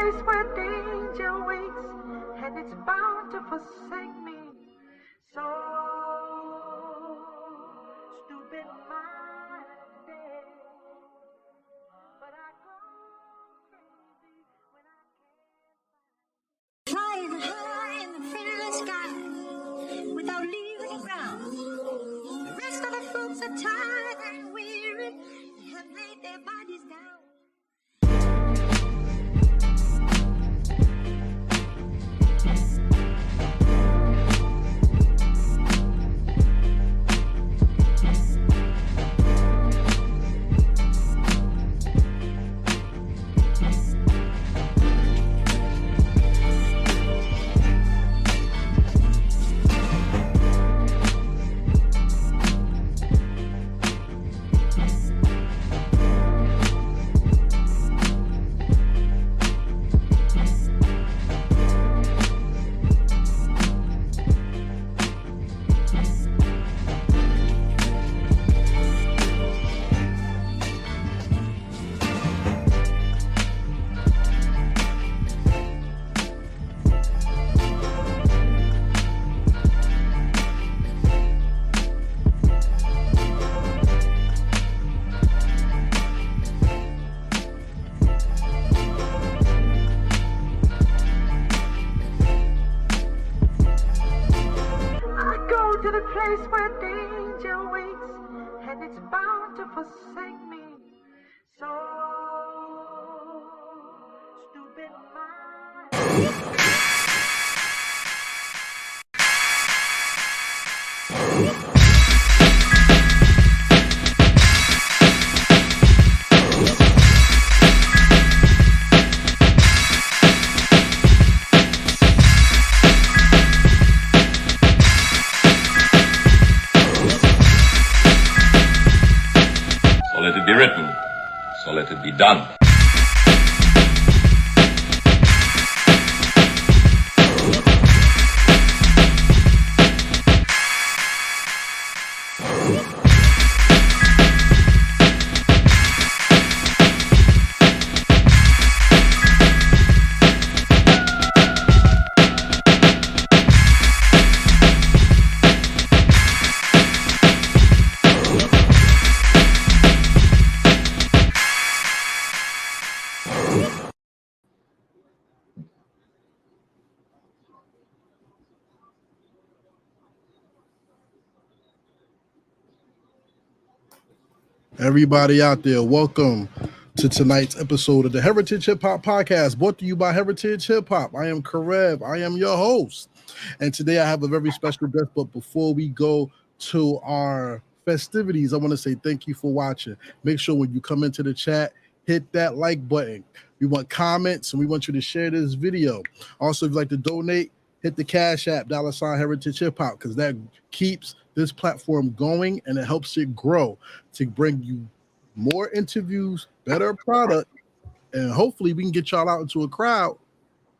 place where danger waits, and it's bound to forsake me. So stupid minded, but I go crazy when I can't. Flying high in the fearless sky, without leaving the ground. The rest of the folks are tired and weary, and have laid their bodies down. To the place where danger waits, and it's bound to forsake me. So stupid mind. So let it be written, so let it be done. Everybody out there, welcome to tonight's episode of the Heritage Hip Hop Podcast, brought to you by Heritage Hip Hop. I am Karev, I am your host, and today I have a very special guest. But before we go to our festivities, I want to say thank you for watching. Make sure when you come into the chat, hit that like button. We want comments and we want you to share this video. Also, if you'd like to donate, hit the Cash App, $Heritage Hip Hop, because that keeps this platform going and it helps it grow to bring you more interviews, better product, and hopefully we can get y'all out into a crowd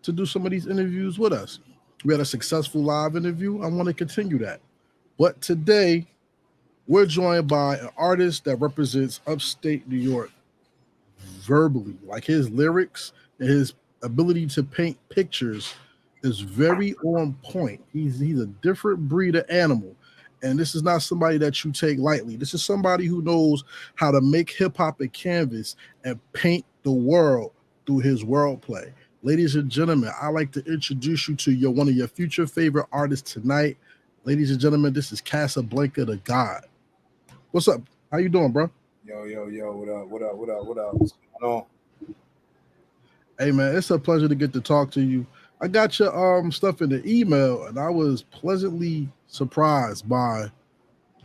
to do some of these interviews with us. We had a successful live interview. I want to continue that. But today, we're joined by an artist that represents upstate New York verbally. Like his lyrics and his ability to paint pictures is very on point. He's a different breed of animal. And this is not somebody that you take lightly. This is somebody who knows how to make hip-hop a canvas and paint the world through his wordplay. Ladies and gentlemen, I'd like to introduce you to one of your future favorite artists tonight. Ladies and gentlemen, this is Casablanca The Gawd. What's up? How you doing, bro? Yo, what up? What's going on? Hey, man, it's a pleasure to get to talk to you. I got your stuff in the email, and I was pleasantly surprised by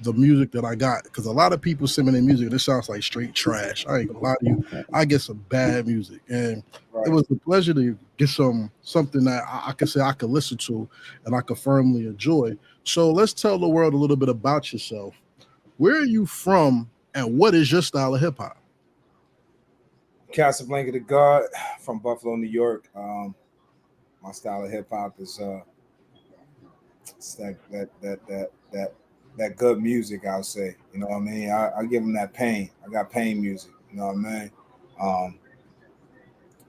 the music that I got, because a lot of people send me their music and it sounds like straight trash. I ain't gonna lie to you. I get some bad music, and It was a pleasure to get something that I can say I could listen to and I could firmly enjoy. So let's tell the world a little bit about yourself. Where are you from, and what is your style of hip hop? Casablanca The Gawd from Buffalo, New York. My style of hip hop is that good music, I'll say. You know what I mean? I give them that pain. I got pain music. You know what I mean?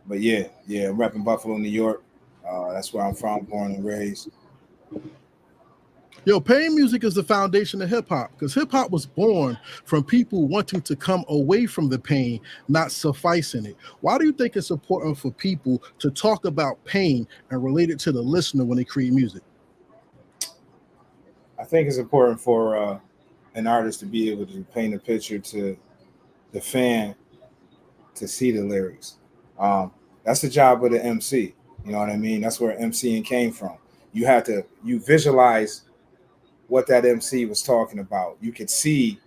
but yeah, I'm repping Buffalo, New York. That's where I'm from, born and raised. Yo, pain music is the foundation of hip hop because hip hop was born from people wanting to come away from the pain, not sufficing it. Why do you think it's important for people to talk about pain and relate it to the listener when they create music? I think it's important for an artist to be able to paint a picture to the fan to see the lyrics. Um, that's the job of the MC. You know what I mean? That's where MCing came from. You visualize what that MC was talking about. You could see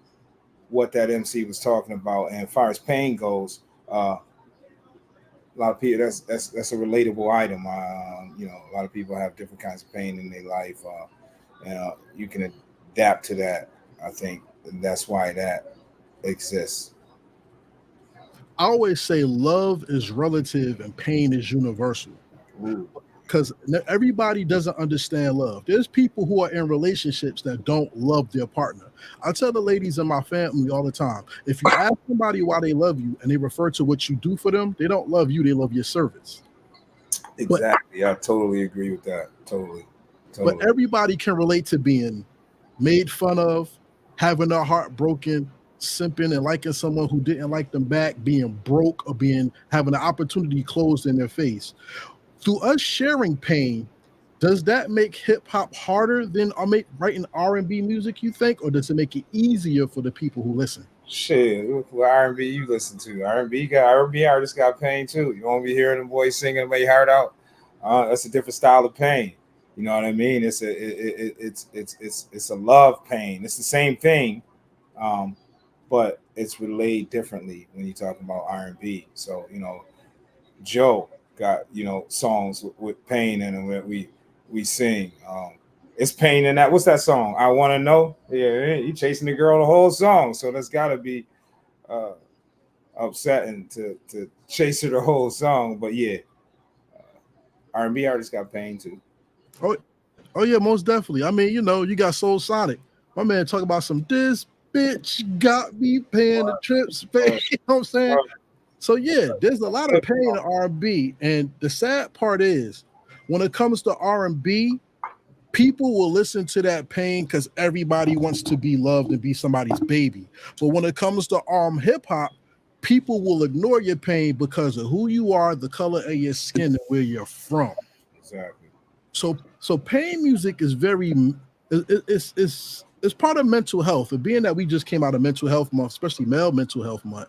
what that MC was talking about. And as far as pain goes, a lot of people that's a relatable item. A lot of people have different kinds of pain in their life. You can adapt to that. I think and that's why that exists. I always say love is relative and pain is universal. Ooh. Because everybody doesn't understand love. There's people who are in relationships that don't love their partner. I tell the ladies in my family all the time, if you ask somebody why they love you and they refer to what you do for them, they don't love you, they love your service. Exactly. I totally agree with that. Totally. But everybody can relate to being made fun of, having their heart broken, simping and liking someone who didn't like them back, being broke, or having an opportunity closed in their face. Through us sharing pain, does that make hip hop harder than writing R&B music, you think, or does it make it easier for the people who listen? Shit, what R&B you listen to? R&B artists got pain too. You won't be hearing them boys singing their heart out. That's a different style of pain. You know what I mean? It's a love pain. It's the same thing, but it's relayed differently when you talk about R&B. So Joe got songs with pain in them that we sing. It's pain in that. What's that song? I Want to Know. Yeah, he chasing the girl the whole song, so that's got to be uh, upsetting to chase her the whole song. But yeah, R&B artists got pain too. Oh, oh yeah, most definitely. I mean, you got Soul Sonic. My man talk about some this bitch got me paying the trips. You know what I'm saying? So yeah, there's a lot of pain in R&B, and the sad part is, when it comes to R&B, people will listen to that pain because everybody wants to be loved and be somebody's baby. But when it comes to hip hop, people will ignore your pain because of who you are, the color of your skin, and where you're from. Exactly. So pain music is it's part of mental health. And being that we just came out of mental health month, especially male mental health month,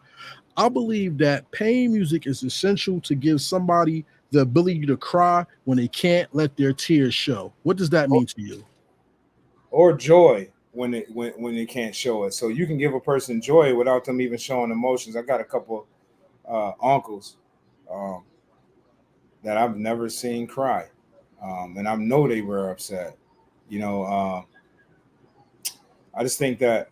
I believe that pain music is essential to give somebody the ability to cry when they can't let their tears show. What does that mean to you? Or joy when they can't show it. So you can give a person joy without them even showing emotions. I got a couple uncles um, that I've never seen cry, and I know they were upset. You know, I just think that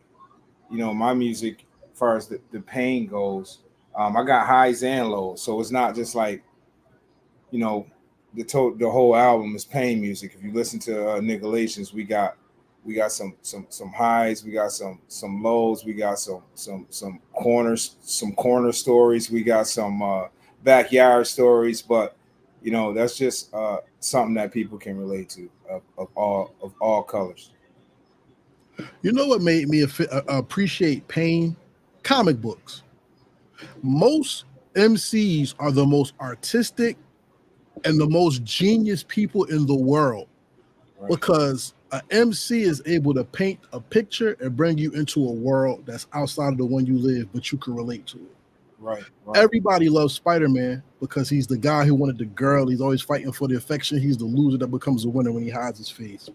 my music, as far as the pain goes, I got highs and lows. So it's not just like you know the whole album is pain music. If you listen to Nigalations, we got some highs, we got some lows, we got some corner stories, we got some backyard stories, but that's just something that people can relate to of all colors. You know what made me appreciate pain? Comic books. Most MCs are the most artistic and the most genius people in the world Right. because an MC is able to paint a picture and bring you into a world that's outside of the one you live, but you can relate to it. Right. Everybody loves Spider-Man because he's the guy who wanted the girl. He's always fighting for the affection. He's the loser that becomes a winner when he hides his face.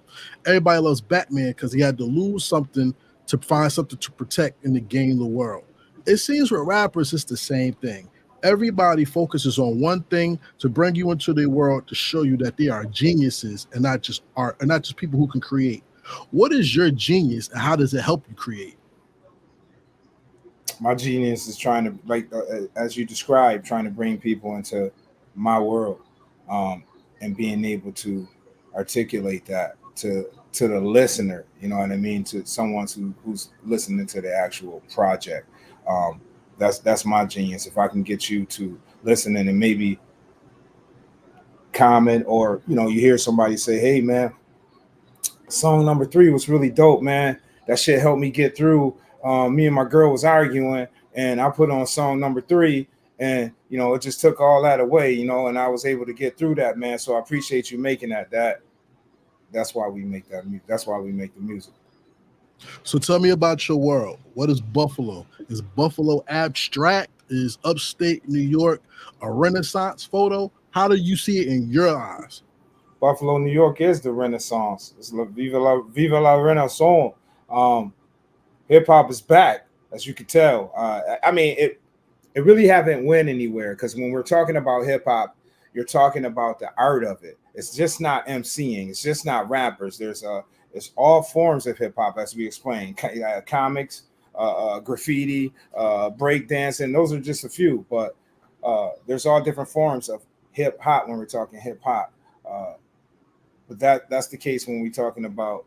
Everybody loves Batman because he had to lose something to find something to protect and to gain the world. It seems with rappers, it's the same thing. Everybody focuses on one thing to bring you into their world to show you that they are geniuses and not just art, and not just people who can create. What is your genius and how does it help you create? My genius is trying to, like as you described, trying to bring people into my world, and being able to articulate that to the listener. You know what I mean? To someone who's listening to the actual project. That's my genius. If I can get you to listening and maybe comment, or you hear somebody say, "Hey man, song number 3 was really dope, man. That shit helped me get through. Me and my girl was arguing, and I put on song number 3, and it just took all that away, and I was able to get through that, man. So I appreciate you making that. That's why we make that music. That's why we make the music." So tell me about your world. What is Buffalo? Is Buffalo abstract? Is upstate New York a Renaissance photo? How do you see it in your eyes? Buffalo, New York is the Renaissance. It's Viva la Renaissance. Hip hop is back, as you can tell. I mean, it really haven't went anywhere, because when we're talking about hip hop, you're talking about the art of it. It's just not MCing. It's just not rappers. It's all forms of hip hop, as we explained. Comics, graffiti, breakdancing. Those are just a few, but there's all different forms of hip hop when we're talking hip hop. But that's the case when we're talking about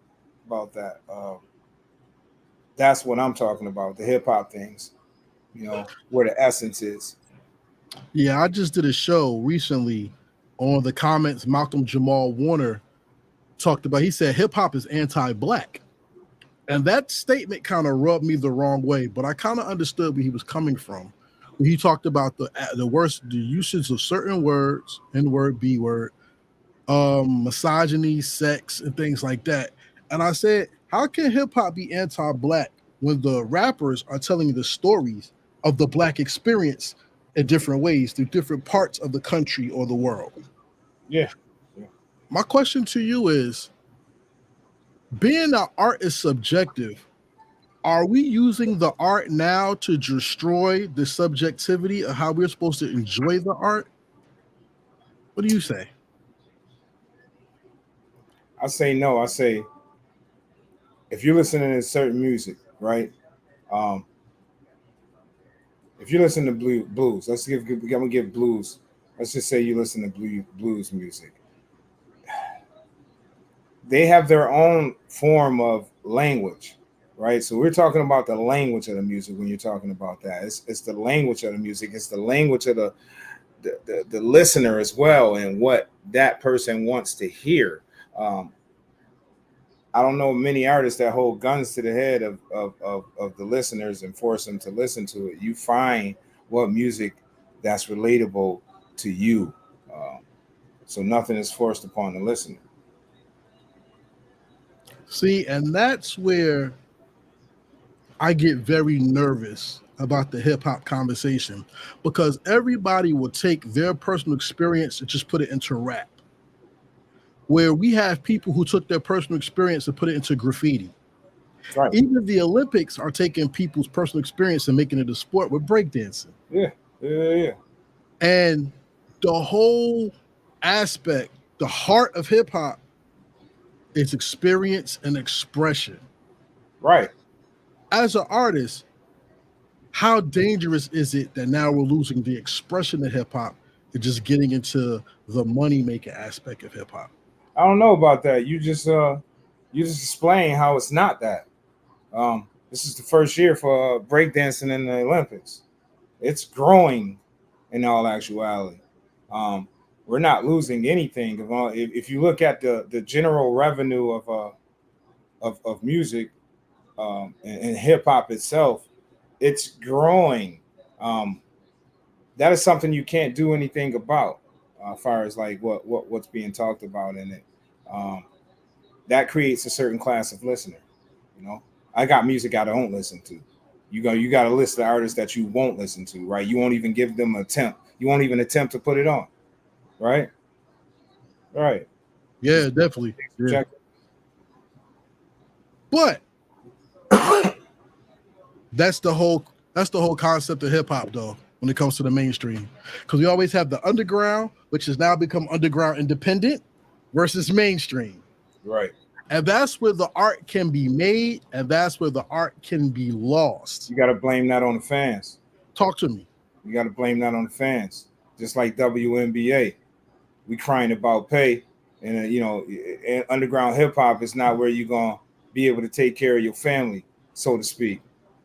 that. That's what I'm talking about, the hip hop things, where the essence is. Yeah, I just did a show recently on the comments. Malcolm Jamal Warner talked about, he said hip hop is anti-black. And that statement kind of rubbed me the wrong way, but I kind of understood where he was coming from. When he talked about the usage of certain words, N-word, B-word, misogyny, sex, and things like that. And I said, how can hip hop be anti-black when the rappers are telling the stories of the black experience in different ways through different parts of the country or the world? Yeah. My question to you is, being that art is subjective, are we using the art now to destroy the subjectivity of how we're supposed to enjoy the art? What do you say? I say no. I say, if you're listening to certain music, right? If you listen to blues, I'm gonna give blues. Let's just say you listen to blues music. They have their own form of language, right? So we're talking about the language of the music when you're talking about that. It's the language of the music. It's the language of the listener as well, and what that person wants to hear. I don't know many artists that hold guns to the head of the listeners and force them to listen to it. You find what music that's relatable to you. So nothing is forced upon the listener. See, and that's where I get very nervous about the hip hop conversation, because everybody will take their personal experience and just put it into rap. Where we have people who took their personal experience and put it into graffiti. Right. Even the Olympics are taking people's personal experience and making it a sport with breakdancing. Yeah. And the whole aspect, the heart of hip hop is experience and expression. Right. As an artist, how dangerous is it that now we're losing the expression of hip hop and just getting into the money making aspect of hip hop? I don't know about that. You just explain how it's not that. This is the first year for breakdancing in the Olympics. It's growing in all actuality. We're not losing anything. If you look at the general revenue of music, and hip hop itself, it's growing. That is something you can't do anything about, as far as like what's being talked about in it. That creates a certain class of listener. I got music I don't listen to. You got a list of artists that you won't listen to, right? You won't even give them an attempt. You won't even attempt to put it on, right? Right. Yeah, definitely. Yeah. But that's the whole concept of hip hop, though, when it comes to the mainstream. Because we always have the underground, which has now become underground independent, versus mainstream. Right. And that's where the art can be made, and that's where the art can be lost. You got to blame that on the fans. Talk to me. You got to blame that on the fans. Just like WNBA, we crying about pay, and underground hip hop is not where you're gonna be able to take care of your family, so to speak.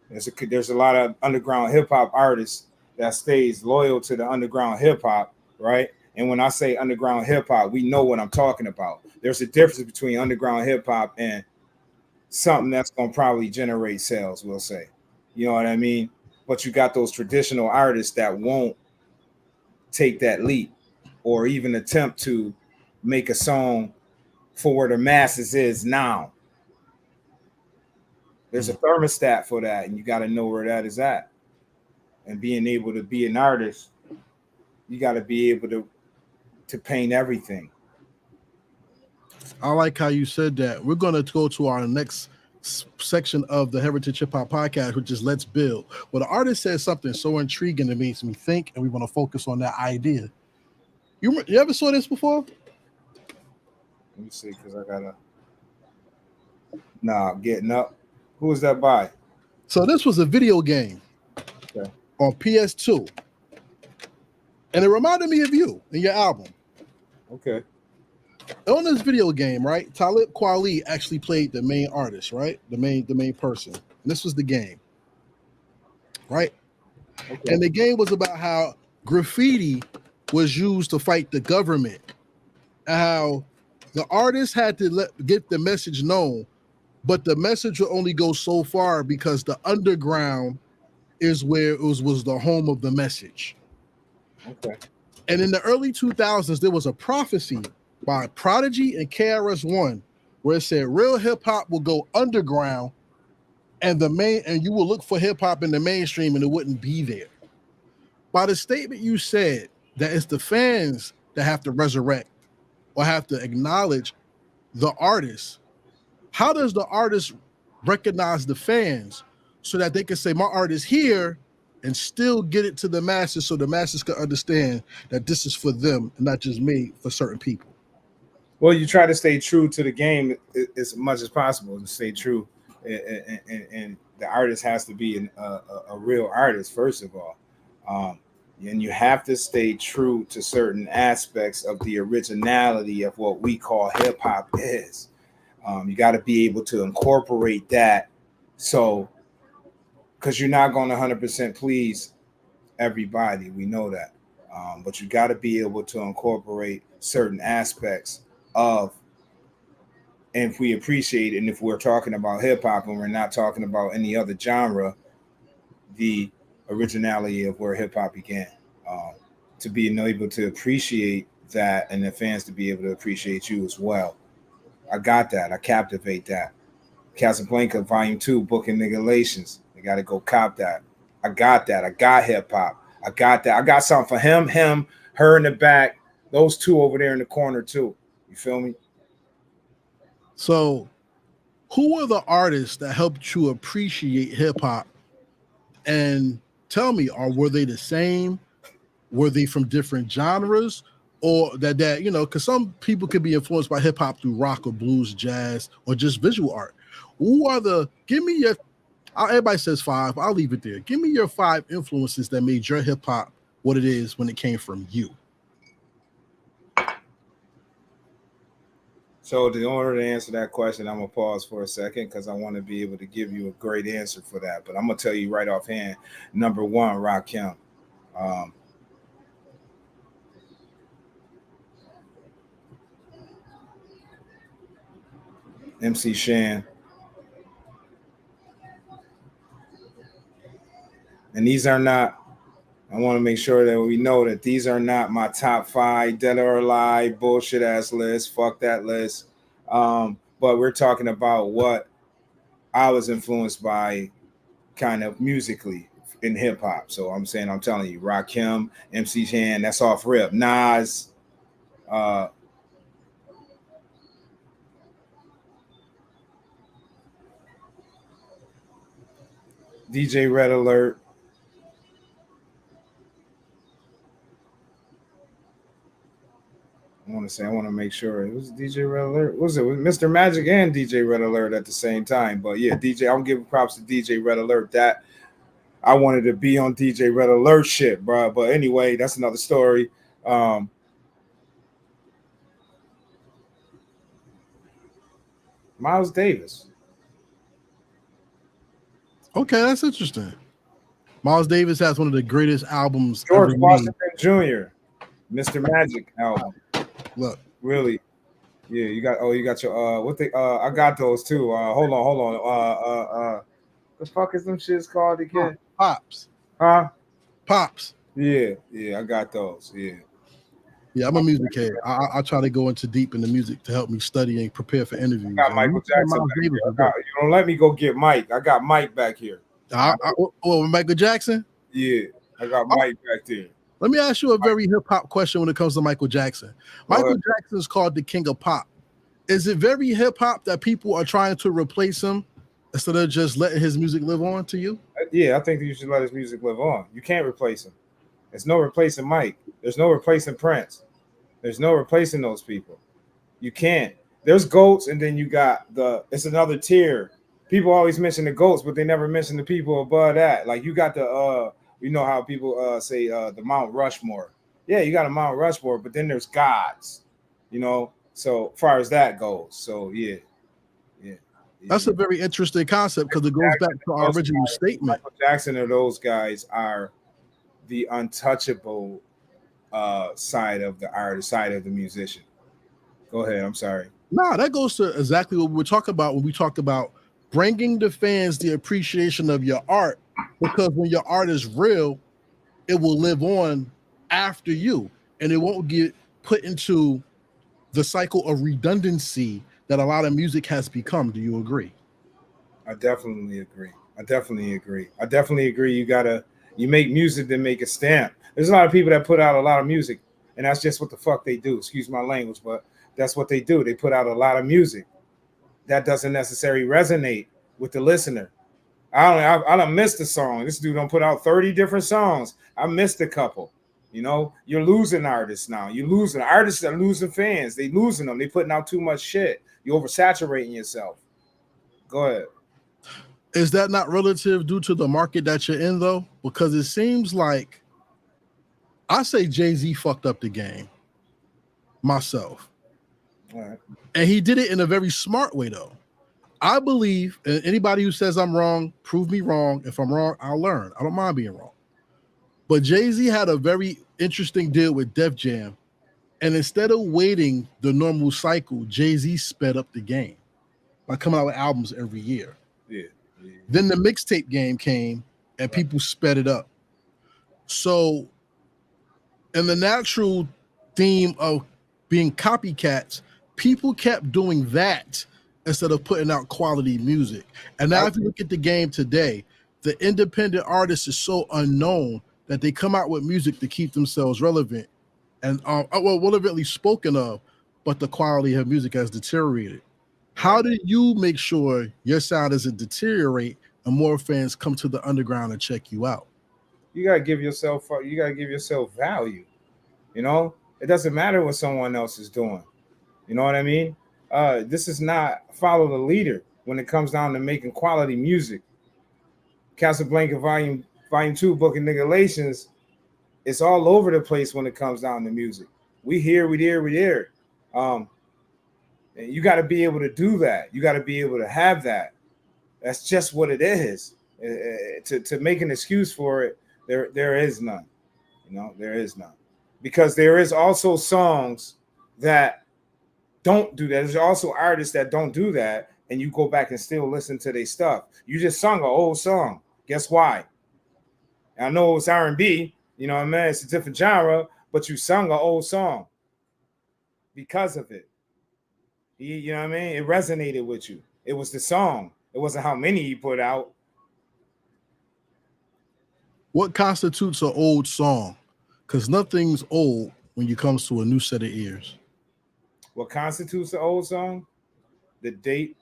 There's a lot of underground hip hop artists that stays loyal to the underground hip hop, right? And when I say underground hip hop, we know what I'm talking about. There's a difference between underground hip hop and something that's going to probably generate sales, we'll say. You know what I mean? But you got those traditional artists that won't take that leap or even attempt to make a song for where the masses is now. There's a thermostat for that, and you got to know where that is at. And being able to be an artist, you got to be able to paint everything. I like how you said that. We're going to go to our next section of the Heritage Hip Hop Podcast, which is Let's Build. Well, the artist says something so intriguing that makes me think, and we want to focus on that idea. You ever saw this before? Let me see, because I got to... Getting Up. Who was that by? So this was a video game on PS2. And it reminded me of you and your album. Okay. On this video game, right, Talib Kweli actually played the main artist, right? The main person. And this was the game, right? Okay. And the game was about how graffiti was used to fight the government, and how the artist had to get the message known, but the message would only go so far because the underground is where it was the home of the message. Okay. And in the early 2000s, there was a prophecy by Prodigy and KRS-One where it said real hip hop will go underground, and you will look for hip hop in the mainstream and it wouldn't be there. By the statement you said that it's the fans that have to resurrect or have to acknowledge the artist, how does the artist recognize the fans so that they can say my art is here and still get it to the masses so the masses can understand that this is for them and not just made for certain people? Well, you try to stay true to the game as much as possible to stay true. And the artist has to be a real artist, first of all. And you have to stay true to certain aspects of the originality of what we call hip hop is. You got to be able to incorporate that. So, because you're not going to 100% please everybody. We know that. But you got to be able to incorporate certain aspects of, and if we appreciate it, and if we're talking about hip hop and we're not talking about any other genre, the originality of where hip hop began, to be able to appreciate that, and the fans to be able to appreciate you as well. I got that. I captivate that. Casablanca Volume 2, Booking Nigalations. You got to go cop that. I got that. I got hip hop. I got that. I got something for him, her in the back, those two over there in the corner too. You feel me? So, who were the artists that helped you appreciate hip hop? And tell me, were they the same? Were they from different genres? Or that because some people could be influenced by hip hop through rock or blues, jazz, or just visual art. Give me your, everybody says 5, I'll leave it there. Give me your 5 influences that made your hip hop what it is when it came from you. So in order to answer that question, I'm going to pause for a second because I want to be able to give you a great answer for that. But I'm going to tell you right offhand, number 1, Rakim. MC Shan. And these are not, I want to make sure that we know that these are not my top 5 dead or alive bullshit ass list. Fuck that list. But we're talking about what I was influenced by kind of musically in hip hop. So I'm telling you, Rakim, MC Shan, that's off rip. Nas, DJ Red Alert. I want to make sure it was DJ Red Alert. Was it Mr. Magic and DJ Red Alert at the same time? But yeah, I'm giving props to DJ Red Alert. That I wanted to be on DJ Red Alert shit, bro. But anyway, that's another story. Miles Davis. Okay, that's interesting. Miles Davis has one of the greatest albums George ever Washington made. Jr. Mr. Magic album. Look, Really. Yeah, you got your I got those too. Hold on. The fuck is them shits called again? Pops. Huh? Pops. Yeah, I got those. Yeah. Yeah, I'm a music head. I try to go into deep in the music to help me study and prepare for interviews. I got Michael Jackson back here. You don't let me go get Mike. I got Mike back here. Michael Jackson? Yeah, I got Mike back there. Let me ask you a very hip-hop question when it comes to Michael Jackson. Michael Jackson is called the king of pop. Is it very hip-hop that people are trying to replace him instead of just letting his music live on to you? Yeah, I think that you should let his music live on. You can't replace him. There's no replacing Mike. There's no replacing Prince. There's no replacing those people. You can't. There's GOATs, and then you got it's another tier. People always mention the GOATs, but they never mention the people above that. Like you got you know how people say the Mount Rushmore. Yeah, you got a Mount Rushmore, but then there's gods, you know. So far as that goes. So yeah. That's a very interesting concept because it goes back to our original statement. Michael Jackson or those guys are the untouchable side of the artist, side of the musician. Go ahead. I'm sorry. Nah, that goes to exactly what we're talking about when we talk about bringing the fans the appreciation of your art, because when your art is real, it will live on after you and it won't get put into the cycle of redundancy that a lot of music has become. Do you agree? I definitely agree. You make music to make a stamp. There's a lot of people that put out a lot of music, and that's just what the fuck they do. Excuse my language, but that's what they do. They put out a lot of music that doesn't necessarily resonate with the listener. I don't miss the song. This dude don't put out 30 different songs. I missed a couple. You know, you're losing artists now. You're losing artists are losing fans. They losing them. They putting out too much shit. You're oversaturating yourself. Go ahead. Is that not relative due to the market that you're in, though? Because it seems like I say Jay-Z fucked up the game myself. All right. And he did it in a very smart way, though. I believe, and anybody who says I'm wrong, prove me wrong. If I'm wrong, I'll learn. I don't mind being wrong. But Jay-Z had a very interesting deal with Def Jam. And instead of waiting the normal cycle, Jay-Z sped up the game by coming out with albums every year. Yeah. Then the mixtape game came and people sped it up. So in the natural theme of being copycats, people kept doing that instead of putting out quality music. And now if you look at the game today, the independent artist is so unknown that they come out with music to keep themselves relevant and relevantly spoken of, but the quality of music has deteriorated. How do you make sure your sound doesn't deteriorate and more fans come to the underground and check you out? You gotta give yourself value. You know, it doesn't matter what someone else is doing. You know what I mean? This is not follow the leader when it comes down to making quality music. Casablanca Volume 2 Book of Nigalations, it's all over the place when it comes down to music. We here. And you got to be able to do that. You got to be able to have that. That's just what it is. To make an excuse for it, there is none. You know, there is none. Because there is also songs that don't do that. There's also artists that don't do that, and you go back and still listen to their stuff. You just sung an old song. Guess why? I know it's R&B, you know what I mean? It's a different genre, but you sung an old song because of it. You know what I mean? It resonated with you. It was the song. It wasn't how many you put out. What constitutes an old song? Because nothing's old when you comes to a new set of ears. What constitutes an old song? The date.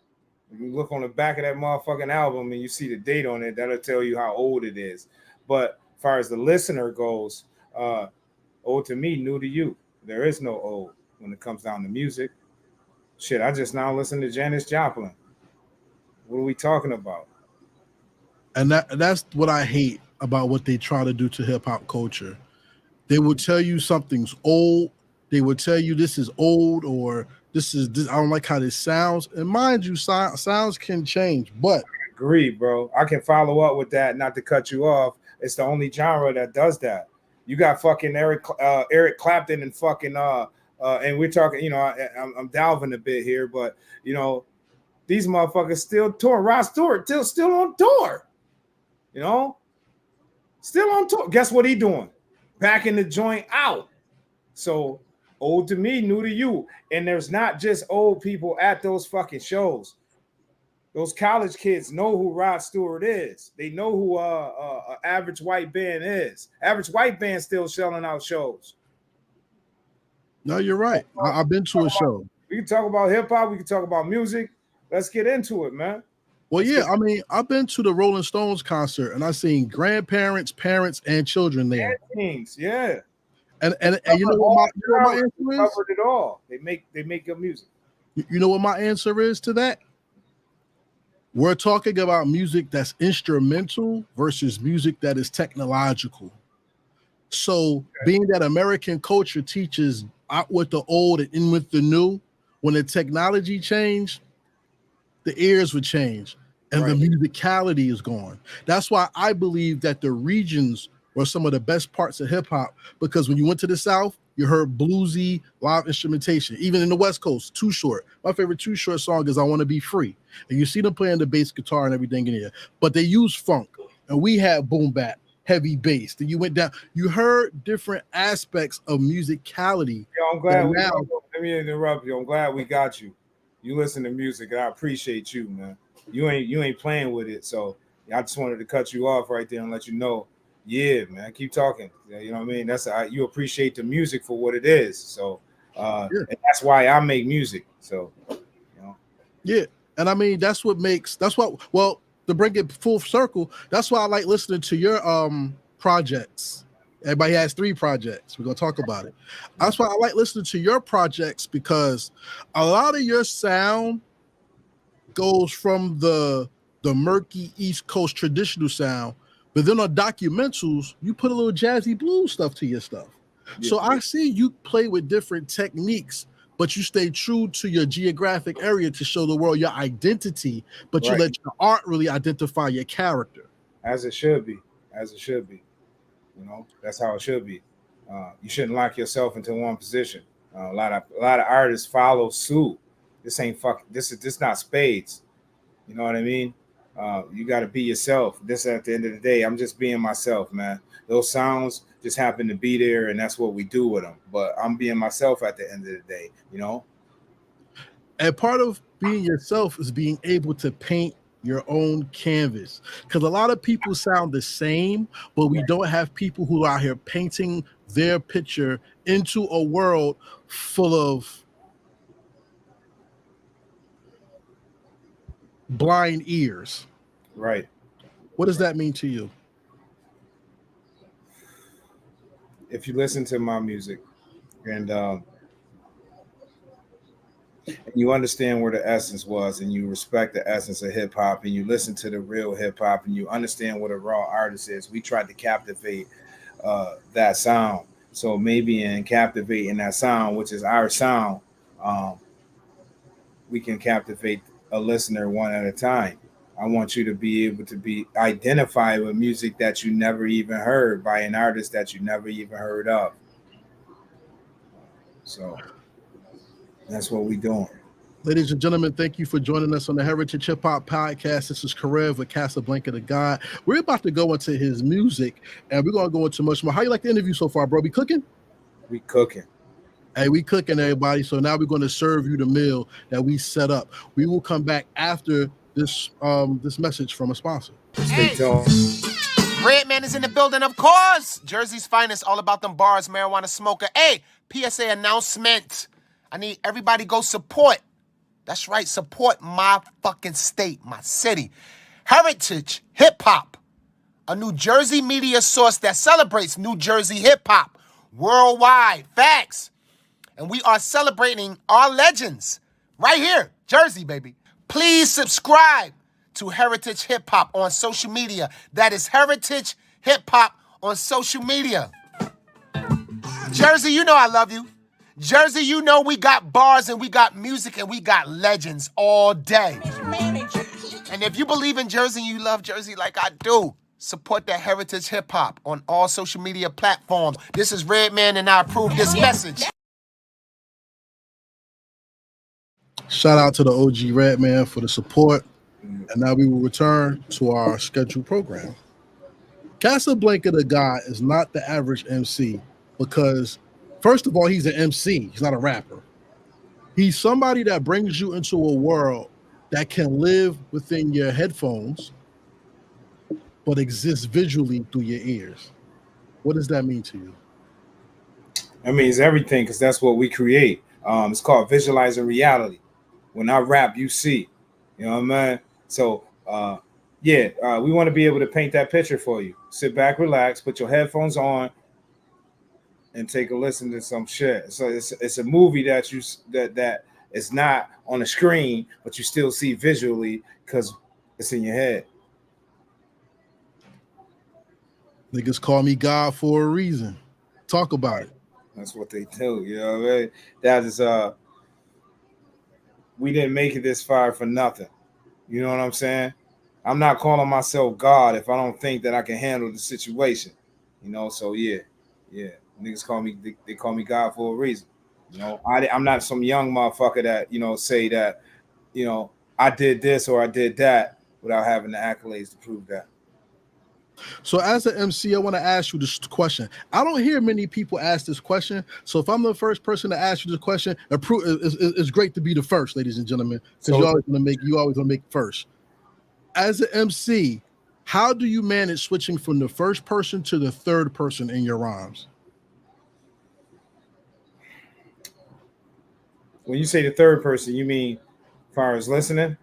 If you look on the back of that motherfucking album and you see the date on it, that'll tell you how old it is. But as far as the listener goes, old to me, new to you. There is no old when it comes down to music. Shit, I just now listen to Janis Joplin. What are we talking about? And that's what I hate about what they try to do to hip-hop culture. They will tell you something's old. They will tell you this is old or this. I don't like how this sounds. And mind you, sounds can change, but I agree, bro. I can follow up with that, not to cut you off. It's the only genre that does that. You got fucking Eric Clapton and fucking and we're talking, you know, I'm delving a bit here, but you know, these motherfuckers still touring. Rod Stewart still on tour, you know, still on tour. Guess what he doing? Backing the joint out. So old to me, new to you. And there's not just old people at those fucking shows. Those college kids know who Rod Stewart is. They know who Average White Band is. Average White Band still selling out shows. No, you're right. I've been to a show. We can talk about hip hop. We can talk about music. Let's get into it, man. Well, yeah, I mean, I've been to the Rolling Stones concert and I've seen grandparents, parents, and children there. And teens, yeah. And you know what my answer is? Covered it all. They make good music. You know what my answer is to that? We're talking about music that's instrumental versus music that is technological. So being that American culture teaches out with the old and in with the new, when the technology changed, the ears would change and the musicality is gone. That's why I believe that the regions were some of the best parts of hip hop, because when you went to the South, you heard bluesy live instrumentation. Even in the West Coast, Too Short. My favorite Too Short song is I Want to Be Free. And you see them playing the bass guitar and everything in here, but they use funk. And we had boom bap, heavy bass. Then you went down, you heard different aspects of musicality. Yo, I'm glad let me interrupt you. I'm glad we got you. You listen to music, and I appreciate you, man. You ain't playing with it. So I just wanted to cut you off right there and let you know. Yeah, man, keep talking. You know what I mean? That's you appreciate the music for what it is. So and that's why I make music. So you know. Yeah. And I mean, well, to bring it full circle, that's why I like listening to your projects. Everybody has 3 projects. We're gonna talk about it. That's why I like listening to your projects, because a lot of your sound goes from the murky East Coast traditional sound, but then on documentals, you put a little jazzy blues stuff to your stuff. Yeah. So I see you play with different techniques, but you stay true to your geographic area to show the world your identity, but you let your art really identify your character. As it should be. As it should be. You know, that's how it should be. You shouldn't lock yourself into one position. A lot of artists follow suit. This ain't this not spades. You know what I mean? You got to be yourself. This at the end of the day, I'm just being myself, man. Those sounds just happen to be there, and that's what we do with them. But I'm being myself at the end of the day, you know? And part of being yourself is being able to paint your own canvas, because a lot of people sound the same, but we don't have people who are out here painting their picture into a world full of blind ears. Right. What does that mean to you? If you listen to my music and you understand where the essence was, and you respect the essence of hip hop, and you listen to the real hip hop, and you understand what a raw artist is, we tried to captivate that sound. So maybe in captivating that sound, which is our sound, we can captivate a listener one at a time. I want you to be able to be identified with music that you never even heard by an artist that you never even heard of. So that's what we're doing. Ladies and gentlemen, thank you for joining us on the Heritage Hip Hop Podcast. This is Karev with Casablanca The Gawd. We're about to go into his music, and we're going to go into much more. How you like the interview so far, bro? We cooking? We cooking. Hey, we cooking, everybody. So now we're going to serve you the meal that we set up. We will come back after this message from a sponsor. Stay tuned. Redman is in the building, of course. Jersey's finest, all about them bars, marijuana smoker. Hey, PSA announcement. I need everybody go support. That's right, support my fucking state, my city. Heritage Hip Hop, a New Jersey media source that celebrates New Jersey hip hop worldwide. Facts. And we are celebrating our legends right here, Jersey, baby. Please subscribe to Heritage Hip Hop on social media. That is Heritage Hip Hop on social media. Jersey, you know I love you. Jersey, you know we got bars and we got music and we got legends all day. And if you believe in Jersey and you love Jersey like I do, Support that heritage hip hop on all social media platforms. This is Redman, and I approve this message. Shout out to the OG Redman for the support. And now we will return to our scheduled program. Casablanca the Gawd is not the average MC because, first of all, he's an MC. He's not a rapper. He's somebody that brings you into a world that can live within your headphones but exists visually through your ears. What does that mean to you? It means everything because that's what we create. It's called visualizing reality. When I rap, you see. You know what I mean? So, we want to be able to paint that picture for you. Sit back, relax, put your headphones on, and take a listen to some shit. So it's a movie that it's not on the screen, but you still see visually because it's in your head. Niggas call me God for a reason. Talk about it. That's what they do. You know what I mean? That is we didn't make it this far for nothing. You know what I'm saying? I'm not calling myself God if I don't think that I can handle the situation. You know, so yeah. Niggas call me God for a reason. You know, I'm not some young motherfucker that, you know, say that, you know, I did this or I did that without having the accolades to prove that. So as an MC, I want to ask you this question. I don't hear many people ask this question. So if I'm the first person to ask you this question, it's great to be the first, ladies and gentlemen, because you always want to make first. As an MC, how do you manage switching from the first person to the third person in your rhymes? When you say the third person, you mean as far as listening?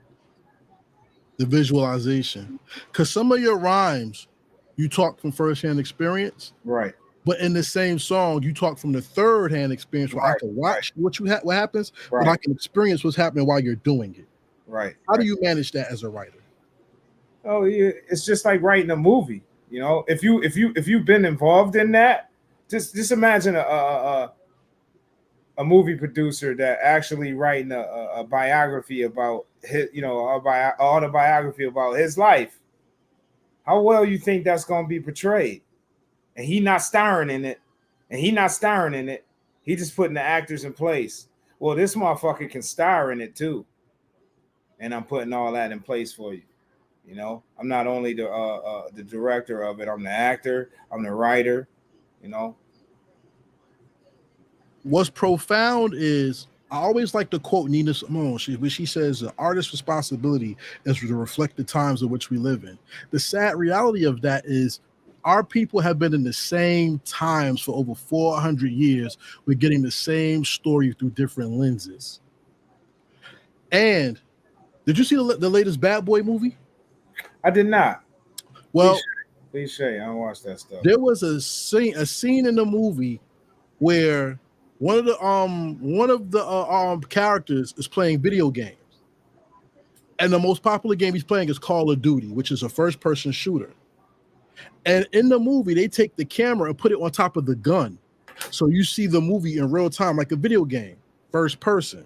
The visualization. Because some of your rhymes, you talk from firsthand experience. Right. But in the same song, you talk from the third-hand experience where I can watch what happens, but I can experience what's happening while you're doing it. Right. How do you manage that as a writer? Oh, yeah. It's just like writing a movie. You know, if you've been involved in that, just imagine a movie producer that actually writing a biography about his, you know, autobiography about his life. How well you think that's going to be portrayed? And he not starring in it. He just putting the actors in place. Well, this motherfucker can star in it too. And I'm putting all that in place for you. You know, I'm not only the director of it, I'm the actor, I'm the writer, you know. What's profound is I always like to quote Nina Simone. She says the artist's responsibility is to reflect the times in which we live in. The sad reality of that is our people have been in the same times for over 400 years. We're getting the same story through different lenses. And did you see the latest Bad Boy movie? I did not. Well, please say I don't watch that stuff. There was a scene in the movie where one of the characters is playing video games, and the most popular game he's playing is Call of Duty, which is a first-person shooter. And in the movie, they take the camera and put it on top of the gun, so you see the movie in real time, like a video game, first person.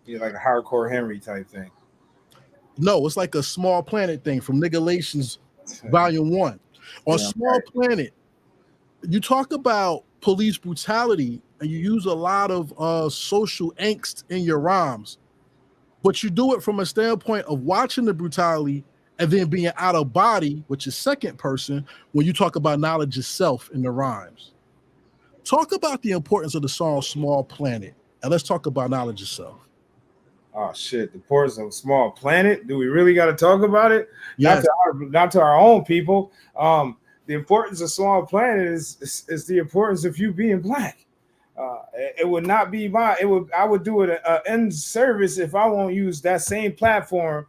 Yeah, like a Hardcore Henry type thing. No, it's like a Small Planet thing from Nigalations Volume 1. On Small Planet, you talk about police brutality and you use a lot of social angst in your rhymes, but you do it from a standpoint of watching the brutality and then being out of body, which is second person, when you talk about knowledge itself in the rhymes. Talk about the importance of the song Small Planet, and let's talk about knowledge itself. Oh shit, the importance of Small Planet. Do we really got to talk about it? Yes. Not to our own people. The importance of Small Planet is the importance of you being black. It would not be I would do it in service if I won't use that same platform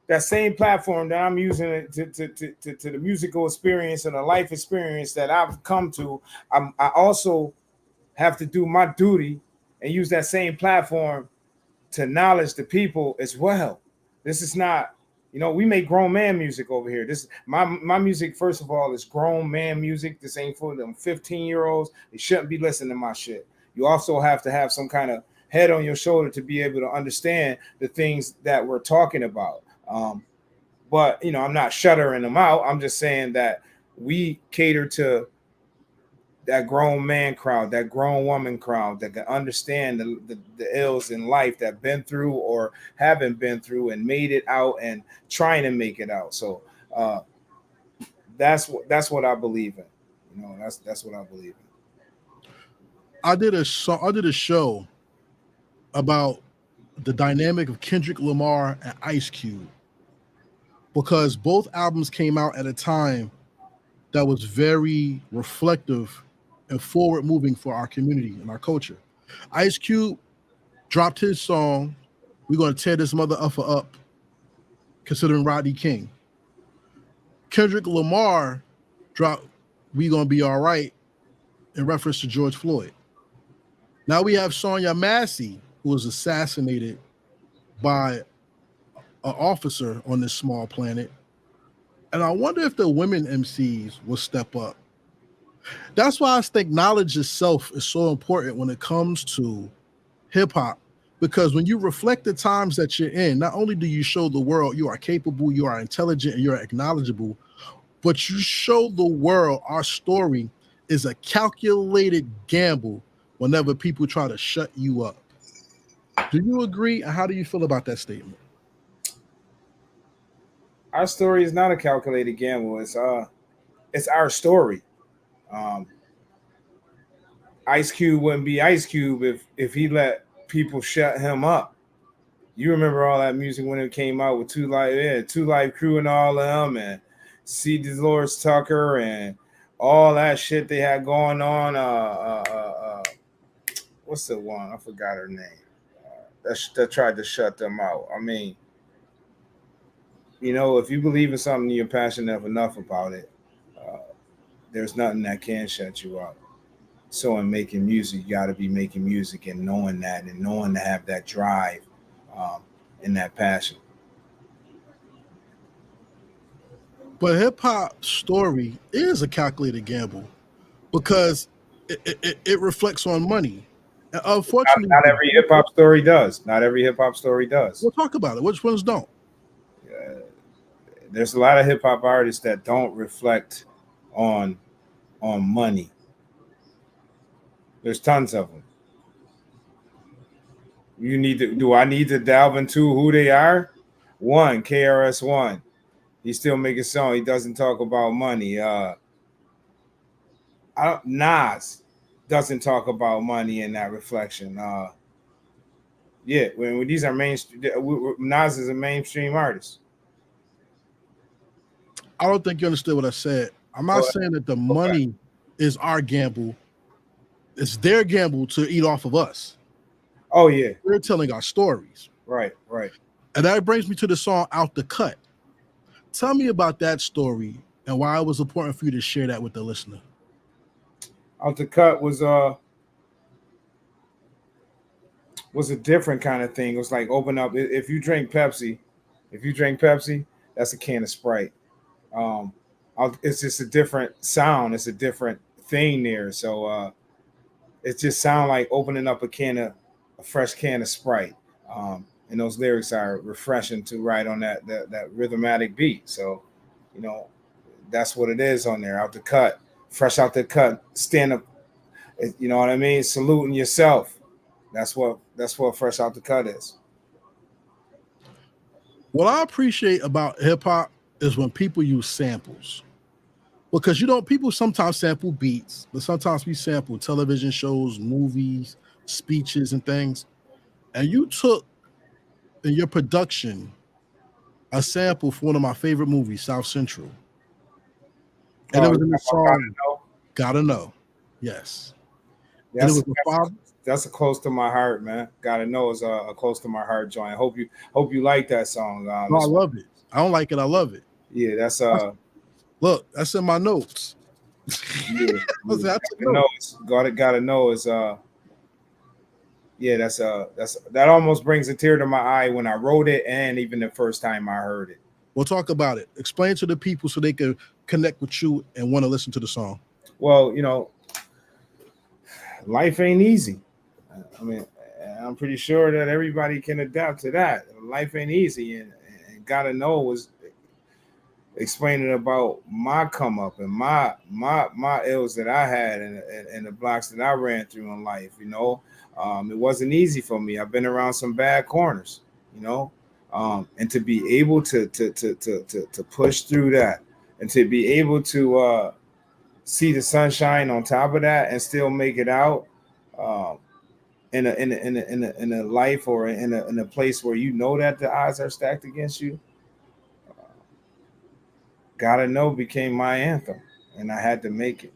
that I'm using to the musical experience and the life experience that I've come to. I also have to do my duty and use that same platform to knowledge the people as well. This is not, you know, we make grown man music over here. This my music, first of all, is grown man music. This ain't for them 15-year-olds. They shouldn't be listening to my shit. You also have to have some kind of head on your shoulder to be able to understand the things that we're talking about. But I'm not shuttering them out. I'm just saying that we cater to that grown man crowd, that grown woman crowd that can understand the ills in life that been through or haven't been through and made it out and trying to make it out. So that's what I believe in. That's what I believe in. I did a show about the dynamic of Kendrick Lamar and Ice Cube, because both albums came out at a time that was very reflective and forward moving for our community and our culture. Ice Cube dropped his song, "We're Gonna Tear This Mother Uffer Up," considering Rodney King. Kendrick Lamar dropped "We Gonna Be All Right" in reference to George Floyd. Now we have Sonya Massey, who was assassinated by an officer on this small planet. And I wonder if the women MCs will step up. That's why I think knowledge itself is so important when it comes to hip hop, because when you reflect the times that you're in, not only do you show the world you are capable, you are intelligent, and you're acknowledgeable, but you show the world our story is a calculated gamble whenever people try to shut you up. Do you agree? And how do you feel about that statement? Our story is not a calculated gamble. It's our story. Ice Cube wouldn't be Ice Cube if he let people shut him up. You remember all that music when it came out with Two Live Crew and all of them, and C. Dolores Tucker and all that shit they had going on. What's the one? I forgot her name. That tried to shut them out. I mean, if you believe in something, you're passionate enough about it. There's nothing that can shut you up. So in making music, you got to be making music and knowing that, and knowing to have that drive and that passion. But hip hop story is a calculated gamble because it reflects on money. And unfortunately, not every hip hop story does. Not every hip hop story does. We'll talk about it. Which ones don't? There's a lot of hip hop artists that don't reflect on money. There's tons of them. Do I need to delve into who they are? One, KRS-One. He still make a song. He doesn't talk about money. Nas doesn't talk about money in that reflection. When these are mainstream, Nas is a mainstream artist. I don't think you understood what I said. I'm not saying that the money is our gamble. It's their gamble to eat off of us. Oh, yeah. We're telling our stories. Right. And that brings me to the song "Out the Cut." Tell me about that story and why it was important for you to share that with the listener. Out the Cut was a different kind of thing. It was like open up. If you drink Pepsi, that's a can of Sprite. It's just a different sound. It's a different thing there. So it just sounds like opening up a fresh can of Sprite. And those lyrics are refreshing to write on that rhythmatic beat. So, that's what it is on there. Out the cut, fresh out the cut, stand up. You know what I mean? Saluting yourself. That's what fresh out the cut is. What I appreciate about hip hop is when people use samples, because people sometimes sample beats, but sometimes we sample television shows, movies, speeches, and things. And you took in your production a sample for one of my favorite movies, South Central. And it was in the song Gotta Know. Yes. That's a close to my heart, man. Gotta Know is a close to my heart joint. I hope you like that song. I love it. I don't like it. I love it. Yeah, that's look, that's in my notes. Yeah. Gotta Know is that almost brings a tear to my eye when I wrote it and even the first time I heard it. We'll talk about it. Explain to the people so they can connect with you and want to listen to the song. Well, life ain't easy. I mean, I'm pretty sure that everybody can adapt to that. Life ain't easy, and Gotta Know explaining about my come up and my ills that I had and the blocks that I ran through in life. It wasn't easy for me. I've been around some bad corners, and to be able to push through that, and to be able to see the sunshine on top of that and still make it out. In a life or in a place where that the odds are stacked against you, Gotta Know became my anthem, and I had to make it.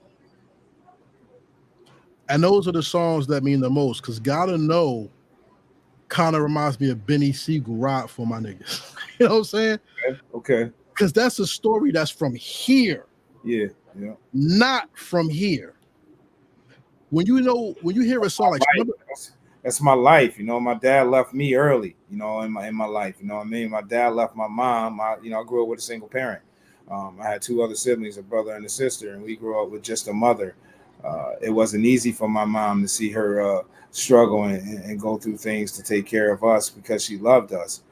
And those are the songs that mean the most, because Gotta Know kind of reminds me of Benny Siegel, Ride for My Niggas. You know what I'm saying? Okay. Because that's a story that's from here. Yeah. Not from here. When you hear a song like, that's my life. My dad left me early, in my life. You know what I mean? My dad left my mom. I grew up with a single parent. I had two other siblings, a brother and a sister, and we grew up with just a mother. It wasn't easy for my mom to see her struggle and go through things to take care of us because she loved us.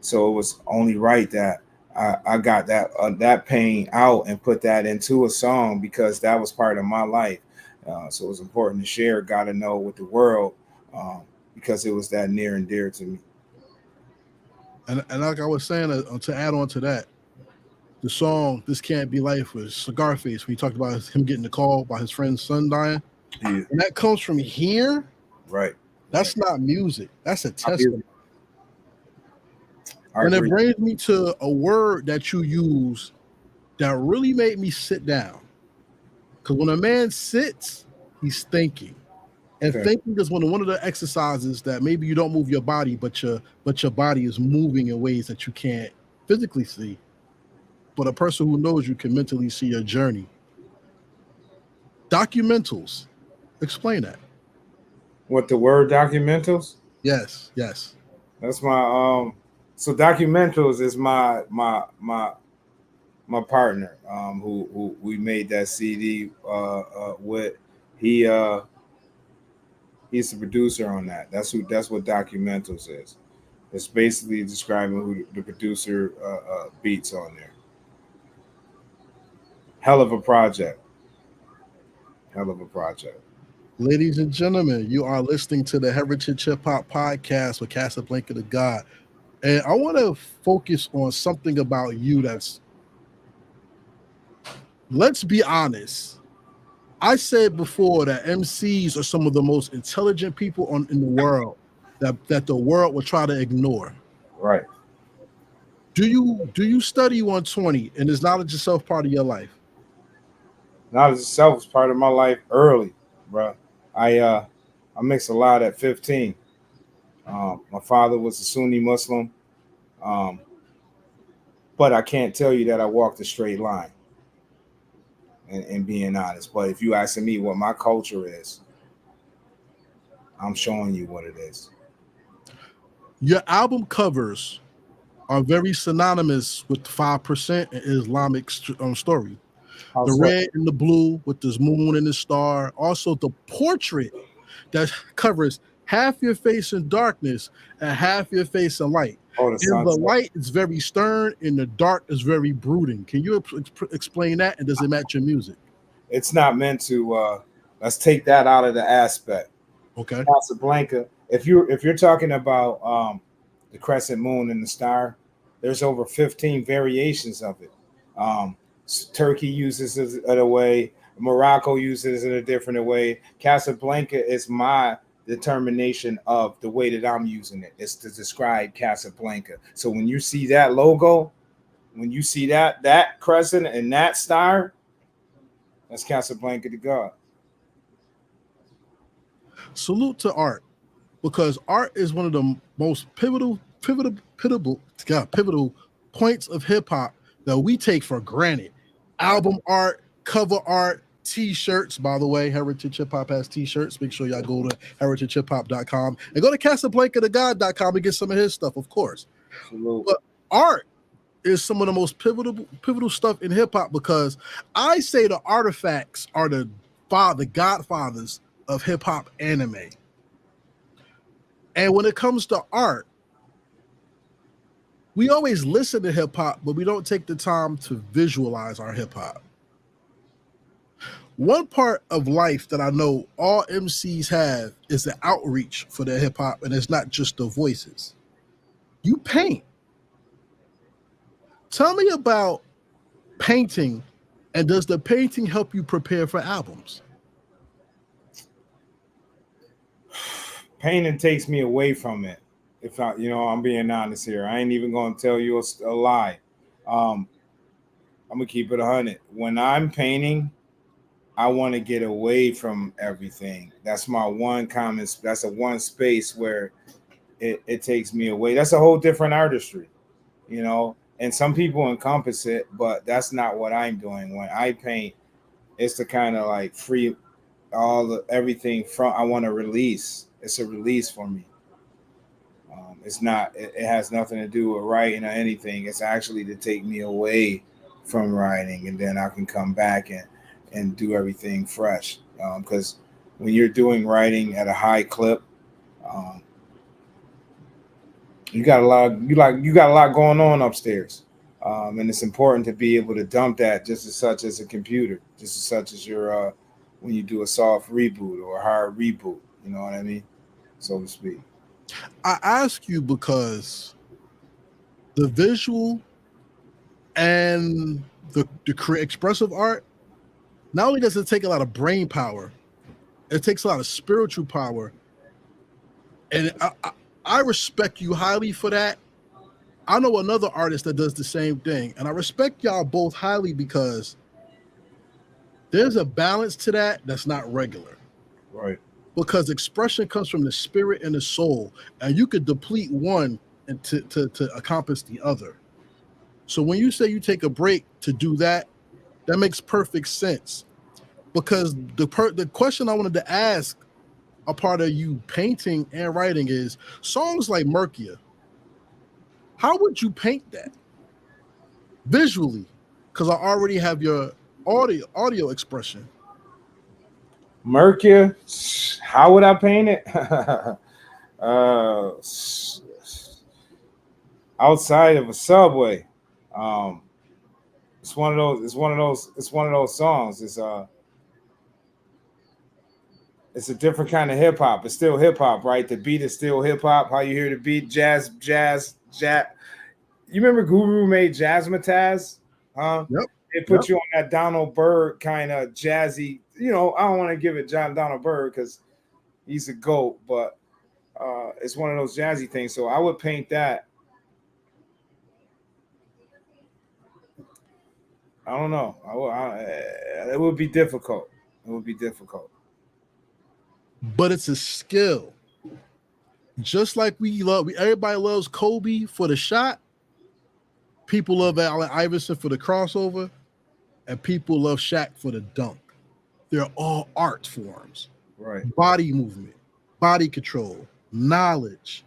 So it was only right that I got that pain out and put that into a song, because that was part of my life. So it was important to share Gotta Know with the world, because it was that near and dear to me. And like I was saying, to add on to that, the song "This Can't Be Life" was Scarface. We talked about him getting the call by his friend's son dying. Yeah. And that comes from here. Right. That's not music. That's a testimony. And it brings me to a word that you use that really made me sit down. Because when a man sits, he's thinking. And thinking is one of the exercises that maybe you don't move your body, but your body is moving in ways that you can't physically see. But a person who knows you can mentally see your journey. Documentals. Explain that. What the word documentals? Yes. That's my so documentals is my partner, who we made that CD with. He's the producer on that. That's what documentals is. It's basically describing who the producer beats on there. Hell of a project. Ladies and gentlemen, you are listening to the Heritage Hip Hop Podcast with Casablanca The Gawd. And I want to focus on something about you let's be honest. I said before that MCs are some of the most intelligent people in the world that the world will try to ignore. Right. Do you study 120, and is knowledge itself part of your life? Knowledge itself was part of my life early, bro. I mixed a lot at 15. My father was a Sunni Muslim, but I can't tell you that I walked a straight line. And being honest, but if you asking me what my culture is, I'm showing you what it is. Your album covers are very synonymous with 5% and Islamic story. The red and the blue with this moon and the star. Also, the portrait that covers half your face in darkness and half your face in light. And the light is very stern and the dark is very brooding. Can you explain that? And does it match your music? It's not meant to. Let's take that out of the aspect. Okay. Casablanca. If you're talking about the crescent moon and the star, there's over 15 variations of it. Turkey uses it a way. Morocco uses it a different way. Casablanca is my determination of the way that I'm using it. It's to describe Casablanca. So when you see that logo, when you see that crescent and that star, that's Casablanca The Gawd. Salute to art, because art is one of the most pivotal points of hip hop that we take for granted. Album art, cover art, T-shirts. By the way, Heritage Hip Hop has T-shirts. Make sure y'all go to heritagehiphop.com and go to CasablancaTheGawd.com and get some of his stuff, of course. Absolutely. But art is some of the most pivotal stuff in hip hop, because I say the artifacts are the godfathers of hip hop anime. And when it comes to art, We always listen to hip hop, but we don't take the time to visualize our hip hop. One part of life that I know all MCs have is the outreach for their hip hop, and it's not just the voices. You paint. Tell me about painting, and does the painting help you prepare for albums? Painting takes me away from it. If I, I'm being honest here. I ain't even gonna tell you a lie. I'm gonna keep it 100. When I'm painting, I want to get away from everything. That's my one common. That's a one space where it takes me away. That's a whole different artistry, And some people encompass it, but that's not what I'm doing. When I paint, it's to kind of like free everything from. I want to release. It's a release for me. It's not. It has nothing to do with writing or anything. It's actually to take me away from writing, and then I can come back and do everything fresh. Because when you're doing writing at a high clip, you got a lot going on upstairs, and it's important to be able to dump that just as such as a computer, just as such as your when you do a soft reboot or a hard reboot. You know what I mean, so to speak. I ask you because the visual and the expressive art, not only does it take a lot of brain power, it takes a lot of spiritual power. And I respect you highly for that. I know another artist that does the same thing. And I respect y'all both highly because there's a balance to that that's not regular. Right. Because expression comes from the spirit and the soul, and you could deplete one and to accomplish the other. So when you say you take a break to do that, that makes perfect sense. Because the question I wanted to ask, a part of you painting and writing, is songs like Merkia. How would you paint that visually? Because I already have your audio expression. Merkia, how would I paint it? Outside of a subway. It's one of those songs. It's a different kind of hip hop. It's still hip hop, right? The beat is still hip hop. How you hear the beat, jazz. You remember Guru made Jazzmatazz? Huh? Yep. It put you on that Donald Byrd kind of jazzy. I don't want to give it Donald Byrd because he's a GOAT, but it's one of those jazzy things. So I would paint that. I don't know. It would be difficult. It would be difficult. But it's a skill. Just like everybody loves Kobe for the shot. People love Allen Iverson for the crossover, and people love Shaq for the dunk. They're all art forms. Right. Body movement, body control, knowledge,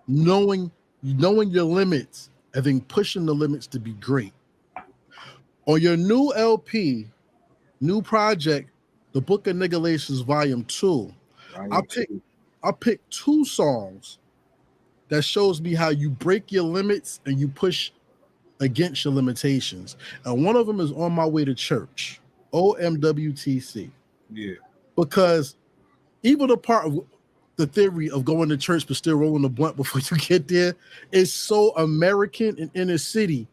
knowing your limits, and then pushing the limits to be great. On your new LP, new project, The Book of Nigga Volume 2, I picked 2 songs that shows me how you break your limits and you push against your limitations. And one of them is On My Way to Church, OMWTC. Yeah. Because even a part of the theory of going to church but still rolling the blunt before you get there is so American and inner city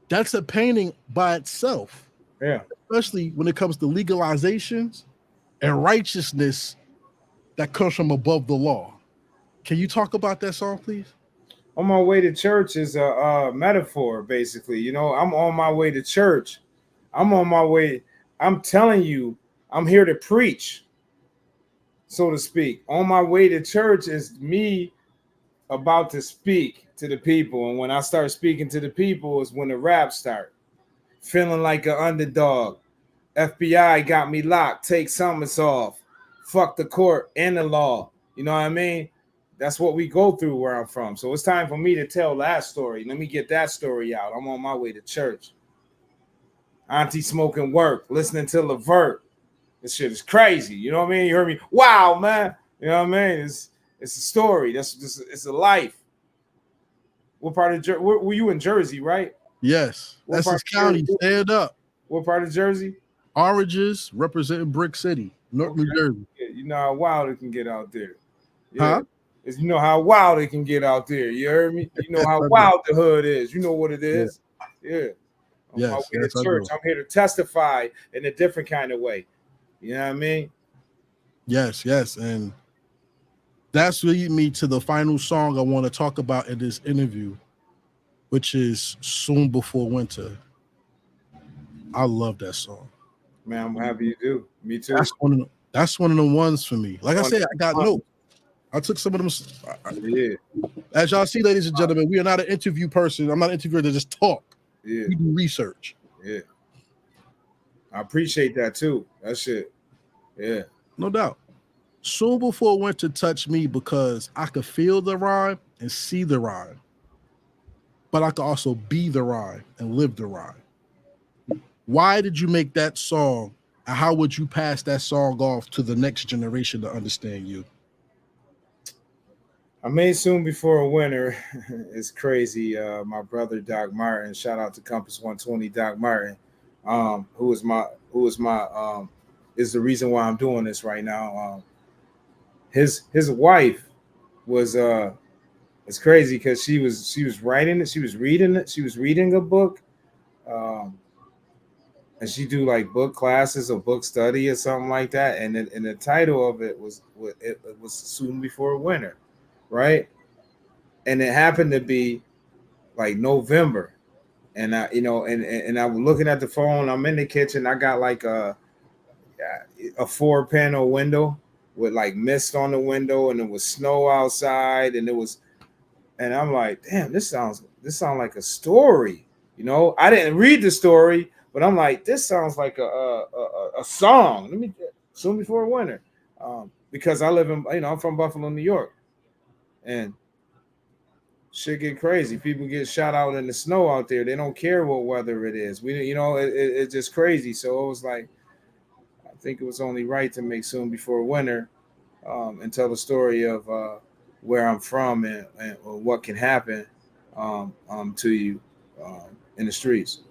that's a painting by itself. Yeah. Especially when it comes to legalizations and righteousness that comes from above the law. Can you talk about that song, please? On My Way to Church is a metaphor, basically. I'm on my way to church. I'm on my way. I'm telling you, I'm here to preach, so to speak. On my way to church is me about to speak to the people. And when I start speaking to the people is when the raps start. Feeling like an underdog. FBI got me locked. Take summons off. Fuck the court and the law. You know what I mean? That's what we go through where I'm from. So it's time for me to tell that story. Let me get that story out. I'm on my way to church. Auntie smoking work, listening to Levert. This shit is crazy. You know what I mean? You heard me? Wow, man. You know what I mean? It's a story. It's a life. What part of Jersey? Were you in Jersey, right? Yes. What Essex part of County, Jersey? stand up. What part of Jersey? Oranges representing Brick City, North New Jersey. Yeah, you know how wild it can get out there. Huh? Yeah. You know how wild it can get out there. You heard me? You know how wild the hood is. You know what it is. Yeah. On my way to church. I'm here to testify in a different kind of way. You know what I mean? Yes. And that's leading me to the final song I want to talk about in this interview, which is Soon Before Winter. I love that song. Man, I'm happy you do. Me too. That's one of the ones for me. Like I said, I got notes. I took some of them. Yeah. As y'all see, ladies and gentlemen, we are not an interview person. I'm not an interviewer to just talk. Yeah. We do research. Yeah. I appreciate that too. That shit. Yeah. No doubt. Soon Before Winter touched me because I could feel the rhyme and see the rhyme, but I could also be the rhyme and live the rhyme. Why did you make that song, and how would you pass that song off to the next generation to understand you? I made Soon Before Winter. It's crazy. My brother Doc Martin, shout out to Compass 120 Doc Martin, who is the reason why I'm doing this right now. His wife was it's crazy because she was writing it, she was reading a book, and she do like book classes or book study or something like that, and the title of it was Soon Before Winter, right? And it happened to be like November, and I and I was looking at the phone. I'm in the kitchen. I got like a 4-panel window with like mist on the window, and it was snow outside, and I'm like, damn, this sounds like a story. I didn't read the story, but I'm like, this sounds like a song. Let me Soon Before Winter, because I live in I'm from Buffalo, New York, and shit get crazy. People get shot out in the snow out there. They don't care what weather it is. It's just crazy. So it was like, I think it was only right to make Soon Before Winter, and tell the story of where I'm from and what can happen to you in the streets.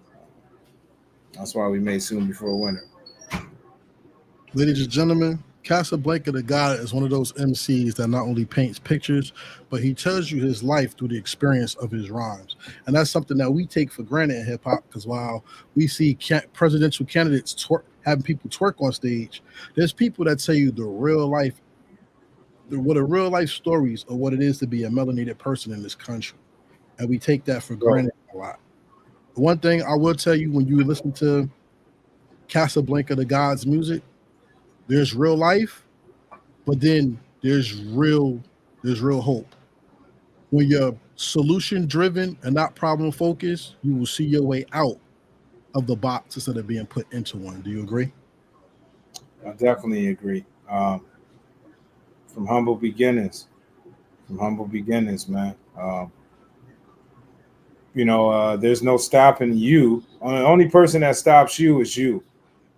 That's why we made Soon Before Winter. Ladies and gentlemen, Casablanca The Gawd is one of those MCs that not only paints pictures, but he tells you his life through the experience of his rhymes. And that's something that we take for granted in hip-hop, because while we see presidential candidates having people twerk on stage, there's people that tell you what a real life stories of what it is to be a melanated person in this country. And we take that for granted a lot. One thing I will tell you, when you listen to Casablanca The Gawd's music, there's real life, but then there's real hope. When you're solution driven and not problem focused, you will see your way out of the box instead of being put into one. Do you agree? I definitely agree. From humble beginnings, man. There's no stopping you. The only person that stops you is you.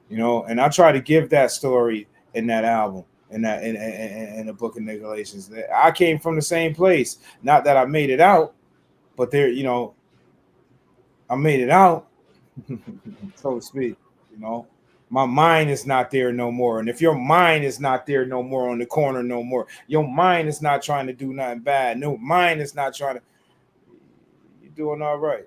And I try to give that story in that album, in the Book of Negalations. I came from the same place. Not that I made it out, but I made it out, so to speak. My mind is not there no more. And if your mind is not there no more on the corner no more, your mind is not trying to do nothing bad. No, mind is not trying to. You're doing all right.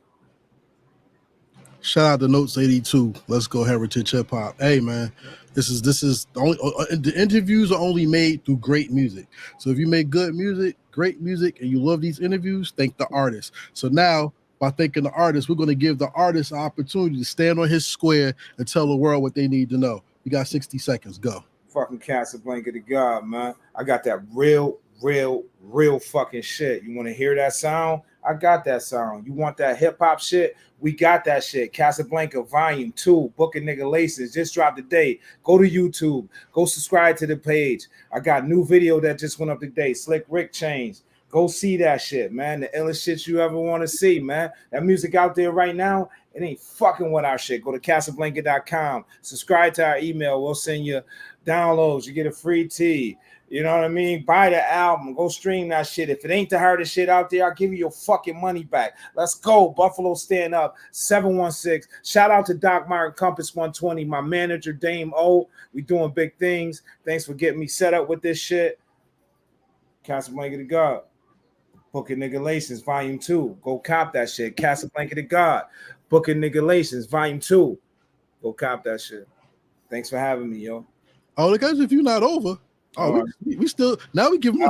Shout out to Notes 82. Let's go Heritage Hip Hop. Hey man, this is the only the interviews are only made through great music. So if you make good music, great music, and you love these interviews, thank the artist. So now, by thanking the artist, we're going to give the artist an opportunity to stand on his square and tell the world what they need to know. You got 60 seconds. Go. Fucking Casablanca The Gawd, man. I got that real fucking shit. You want to hear that sound? I got that sound. You want that hip hop shit? We got that shit. Casablanca Volume 2, Book of Nigga Laces, just dropped today. Go to YouTube. Go subscribe to the page. I got new video that just went up today. Slick Rick Chains. Go see that shit, man. The illest shit you ever want to see, man. That music out there right now, it ain't fucking with our shit. Go to Casablanca.com. Subscribe to our email. We'll send you downloads. You get a free tee. You know what I mean? Buy the album. Go stream that shit. If it ain't the hardest shit out there, I'll give you your fucking money back. Let's go. Buffalo Stand Up, 716. Shout out to Doc Martin, Compass 120. My manager, Dame O. We doing big things. Thanks for getting me set up with this shit. Casablanca The Gawd. Book of Nigga Volume 2. Go cop that shit. Casablanca The Gawd. Book of Nigga Volume 2. Go cop that shit. Thanks for having me, yo. Oh, because if you're not over, we still now we give them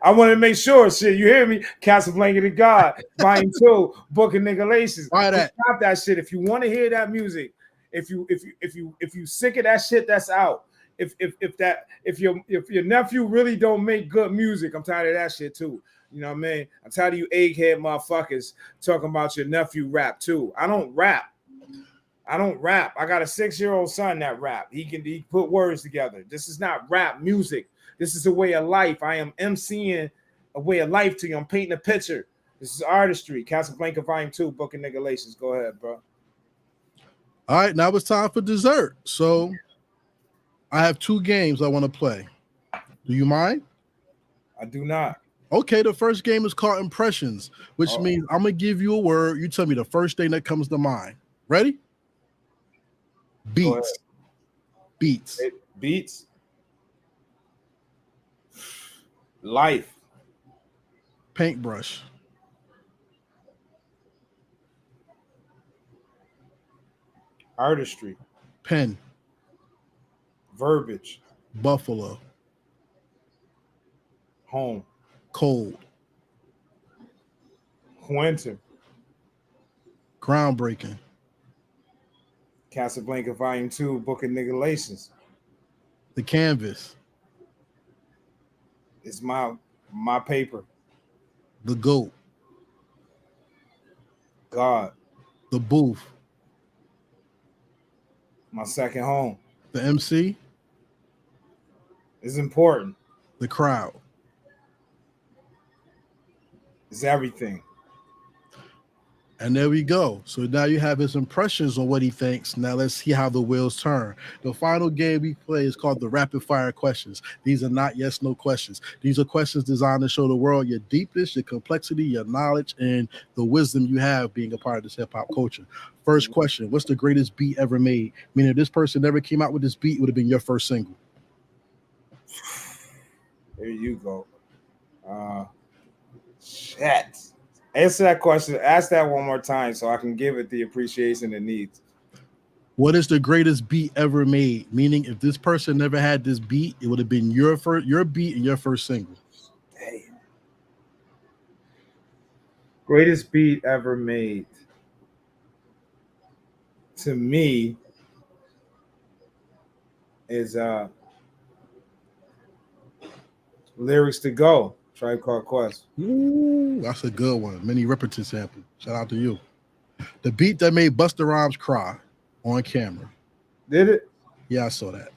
I want to make sure, shit. You hear me? Casablanca The Gawd, Volume 2, Book of Nigga. Why that? Stop that shit. If you want to hear that music, if you sick of that shit, that's out. If your nephew really don't make good music, I'm tired of that shit too. You know what I mean? I'm tired of you egghead motherfuckers talking about your nephew rap too. I don't rap. I got a 6-year-old son that rap. He put words together. This is not rap music. This is a way of life. I am emceeing a way of life to you. I'm painting a picture. This is artistry. Casablanca Volume 2, Book of Nigga. Go ahead, bro. All right, now it's time for dessert. So I have 2 games I want to play. Do you mind? I do not. Okay, the first game is called Impressions, which means I'm going to give you a word. You tell me the first thing that comes to mind. Ready? Beats. Beats. Life. Paintbrush. Artistry. Pen. Verbiage. Buffalo. Home. Cold. Winter. Groundbreaking. Casablanca Volume 2, Book of Nigga. The canvas. It's my paper. The goat. God. The booth. My second home. The MC. It's important. The crowd. It's everything. And there we go. So now you have his impressions on what he thinks. Now let's see how the wheels turn. The final game we play is called the rapid fire questions. These are not yes, no questions. These are questions designed to show the world your deepness, your complexity, your knowledge, and the wisdom you have being a part of this hip hop culture. First question, what's the greatest beat ever made? Meaning if this person never came out with this beat, it would have been your first single. There you go. Shit. Answer that question. Ask that one more time so I can give it the appreciation it needs. What is the greatest beat ever made? Meaning, if this person never had this beat, it would have been your beat and your first single. Damn. Greatest beat ever made. To me, is Lyrics to Go. Tribe Called Quest. Ooh, that's a good one. Mini Ripperton sample. Shout out to you. The beat that made Busta Rhymes cry on camera. Did it? Yeah, I saw that.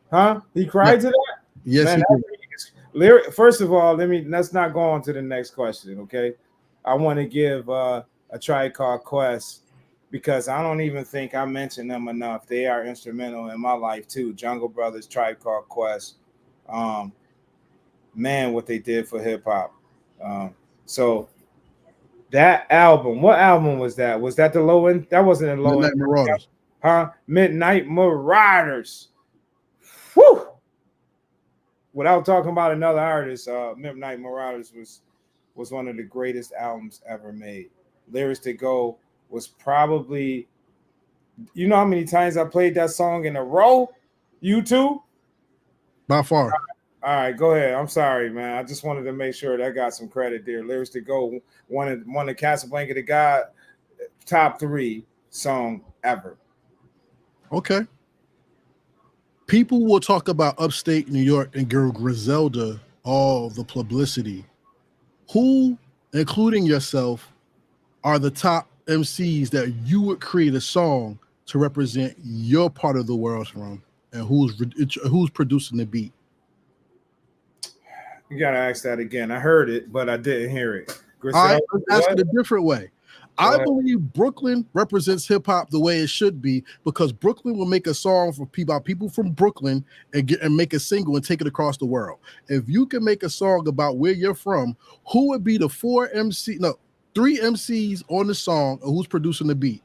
Huh? He cried to that? Yes, Man, he did. First of all, let's not go on to the next question, okay? I want to give a Tribe Called Quest because I don't even think I mentioned them enough. They are instrumental in my life too. Jungle Brothers, Tribe Called Quest. Man, what they did for hip hop. So that album, what album was that? Was that the low end? That wasn't a low Midnight end. Marauders. Huh? Midnight Marauders. Whew. Without talking about another artist, Midnight Marauders was one of the greatest albums ever made. Lyrics to Go was probably, you know how many times I played that song in a row? You too? By far. All right, go ahead. I'm sorry, man. I just wanted to make sure that I got some credit there. Lyrics to Go, one of Casablanca The Gawd top 3 song ever. Okay. People will talk about Upstate New York and Girl Griselda, all the publicity. Who, including yourself, are the top MCs that you would create a song to represent your part of the world from, and who's producing the beat? You gotta ask that again. I heard it, but I didn't hear it. All right, Griselda, let's ask what? it a different way. Go I ahead. believe Brooklyn represents hip hop the way it should be, because Brooklyn will make a song for people from Brooklyn and make a single and take it across the world. If you can make a song about where you're from, who would be the three MCs on the song, or who's producing the beat?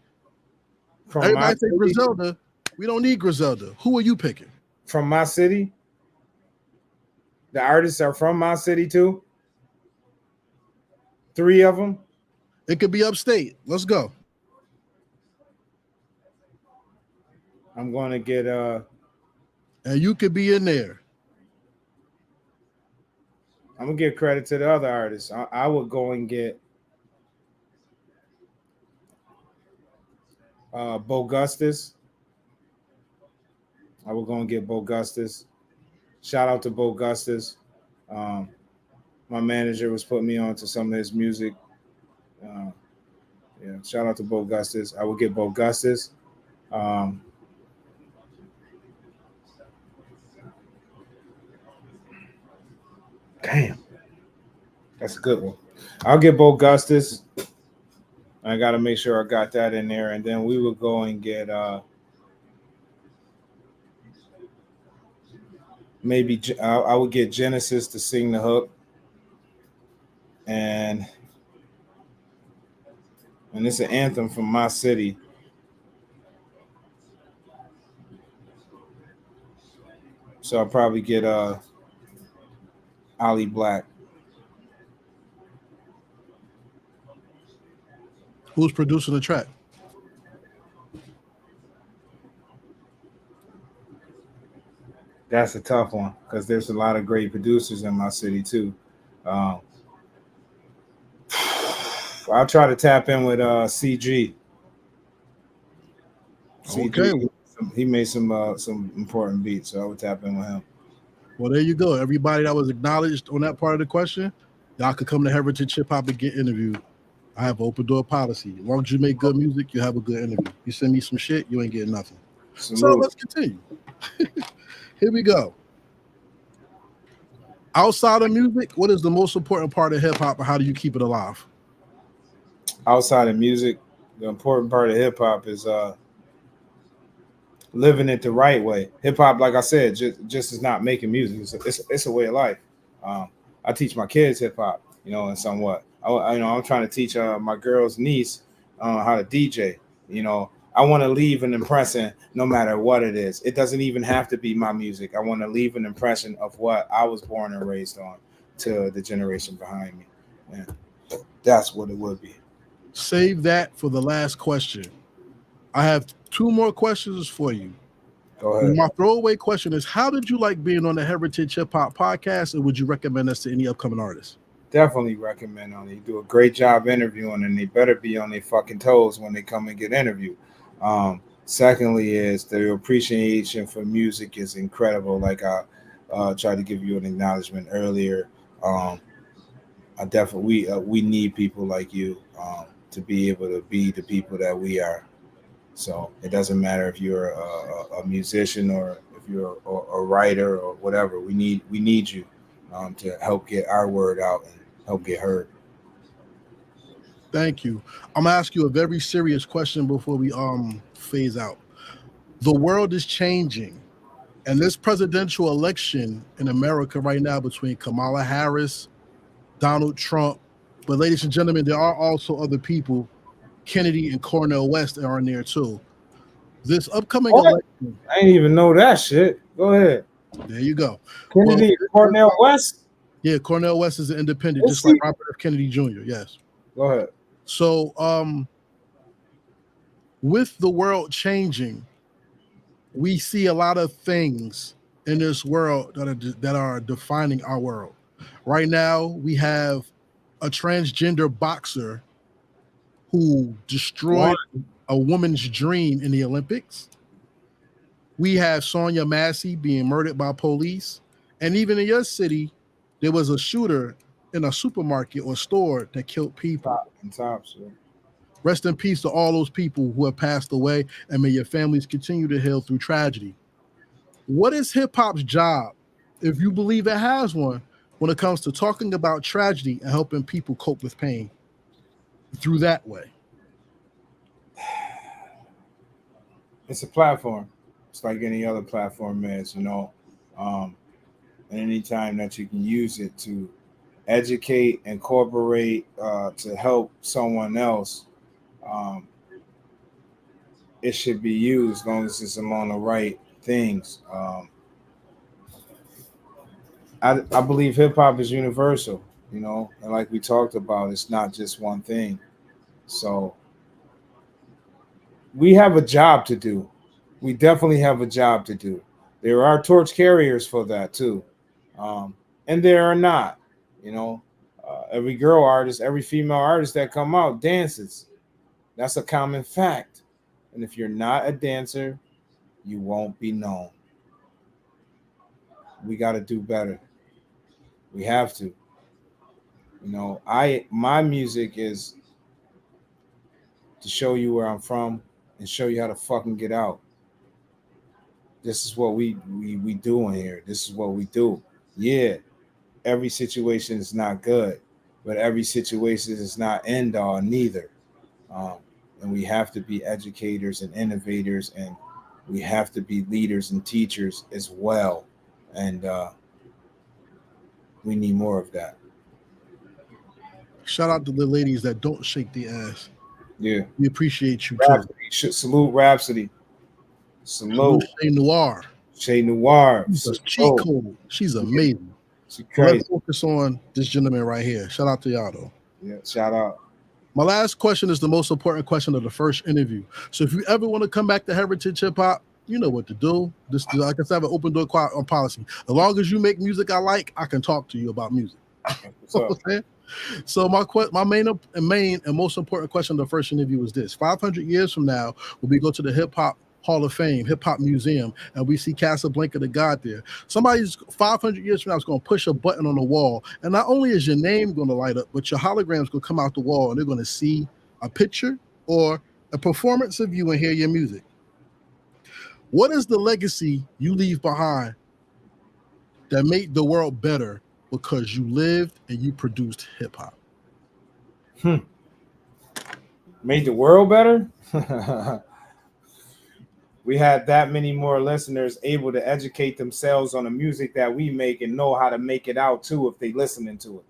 From my Everybody say city, Griselda. We don't need Griselda. Who are you picking? from my city. The artists are from my city too. 3 of them. It could be upstate. Let's go. I'm gonna get And you could be in there. I'm gonna give credit to the other artists. I would go and get Bo Gustus. I would go and get Bo Gustus. Shout out to Bo Gustus. My manager was putting me on to some of his music. Yeah, shout out to Bo Gustus. I would get Bo Gustus. Damn, that's a good one. I'll get Bo Gustus. I got to make sure I got that in there, and then we would go and get maybe I would get Genesis to sing the hook, and it's an anthem from my city. So I'll probably get Ali Black. Who's producing the track? That's a tough one because there's a lot of great producers in my city too. I'll try to tap in with CG. Okay. He made some important beats, so I would tap in with him. Well, there you go. Everybody that was acknowledged on that part of the question, y'all could come to Heritage Hip Hop and get interviewed. I have an open door policy. As long as you make good music, you have a good interview. You send me some shit, you ain't getting nothing. Salute. So let's continue. Here we go. Outside of music, what is the most important part of hip hop, and how do you keep it alive? Outside of music, the important part of hip hop is living it the right way. Hip hop, like I said, just is not making music. It's a way of life. I teach my kids hip hop, in somewhat. I'm trying to teach my girl's niece how to DJ. I want to leave an impression no matter what it is. It doesn't even have to be my music. I want to leave an impression of what I was born and raised on to the generation behind me. And that's what it would be. Save that for the last question. I have 2 more questions for you. Go ahead. My throwaway question is, how did you like being on the Heritage Hip Hop podcast, and would you recommend us to any upcoming artists? Definitely recommend on it. You do a great job interviewing, and they better be on their fucking toes when they come and get interviewed. Secondly is the appreciation for music is incredible. Like I tried to give you an acknowledgement earlier. We need people like you to be able to be the people that we are. So it doesn't matter if you're a musician or if you're a writer or whatever. We need you to help get our word out and help get heard. Thank you. I'm gonna ask you a very serious question before we phase out. The world is changing, and this presidential election in America right now between Kamala Harris, Donald Trump, but ladies and gentlemen, there are also other people. Kennedy and Cornel West are in there too. This upcoming election. I didn't even know that shit. Go ahead. There you go. Kennedy, Cornel West? Yeah, Cornel West is an independent, just like Robert F. Kennedy Jr. Yes. Go ahead. So, with the world changing, we see a lot of things in this world that are defining our world. Right now, we have a transgender boxer who destroyed a woman's dream in the Olympics. We have Sonia Massey being murdered by police. And even in your city, there was a shooter in a supermarket or store that killed people. Rest in peace to all those people who have passed away, and may your families continue to heal through tragedy. What is hip hop's job, if you believe it has one, when it comes to talking about tragedy and helping people cope with pain through that way? It's a platform. It's like any other platform is, and anytime that you can use it to educate, incorporate, to help someone else, it should be used as long as it's among the right things. I believe hip hop is universal, and like we talked about, it's not just one thing. So we have a job to do. We definitely have a job to do. There are torch carriers for that too, and there are not. Every girl artist, every female artist that come out dances. That's a common fact. And if you're not a dancer, you won't be known. We got to do better. We have to. My music is to show you where I'm from and show you how to fucking get out. This is what we do in here. This is what we do. Yeah, every situation is not good, but every situation is not end all neither. And we have to be educators and innovators, and we have to be leaders and teachers as well. And we need more of that. Shout out to the ladies that don't shake the ass. Yeah. We appreciate you Rhapsody. too. Salute Rhapsody. Salute. Shay Noir. Shay Noir. She's a cheat code. She's amazing. She's crazy. Let's focus on this gentleman right here. Shout out to y'all though. Yeah, shout out. My last question is the most important question of the first interview. So if you ever want to come back to Heritage Hip Hop, you know what to do. This, like I said, I have an open door policy. As long as you make music I like, I can talk to you about music. So my main and most important question of the first interview is this: 500 years from now, when we go to the Hip Hop Hall of Fame, Hip Hop Museum, and we see Casablanca The Gawd there, somebody's 500 years from now is going to push a button on the wall, and not only is your name going to light up, but your hologram's going to come out the wall, and they're going to see a picture or a performance of you and hear your music. What is the legacy you leave behind that made the world better because you lived and you produced hip hop? Made the world better? We had that many more listeners able to educate themselves on the music that we make and know how to make it out too if they listening to it.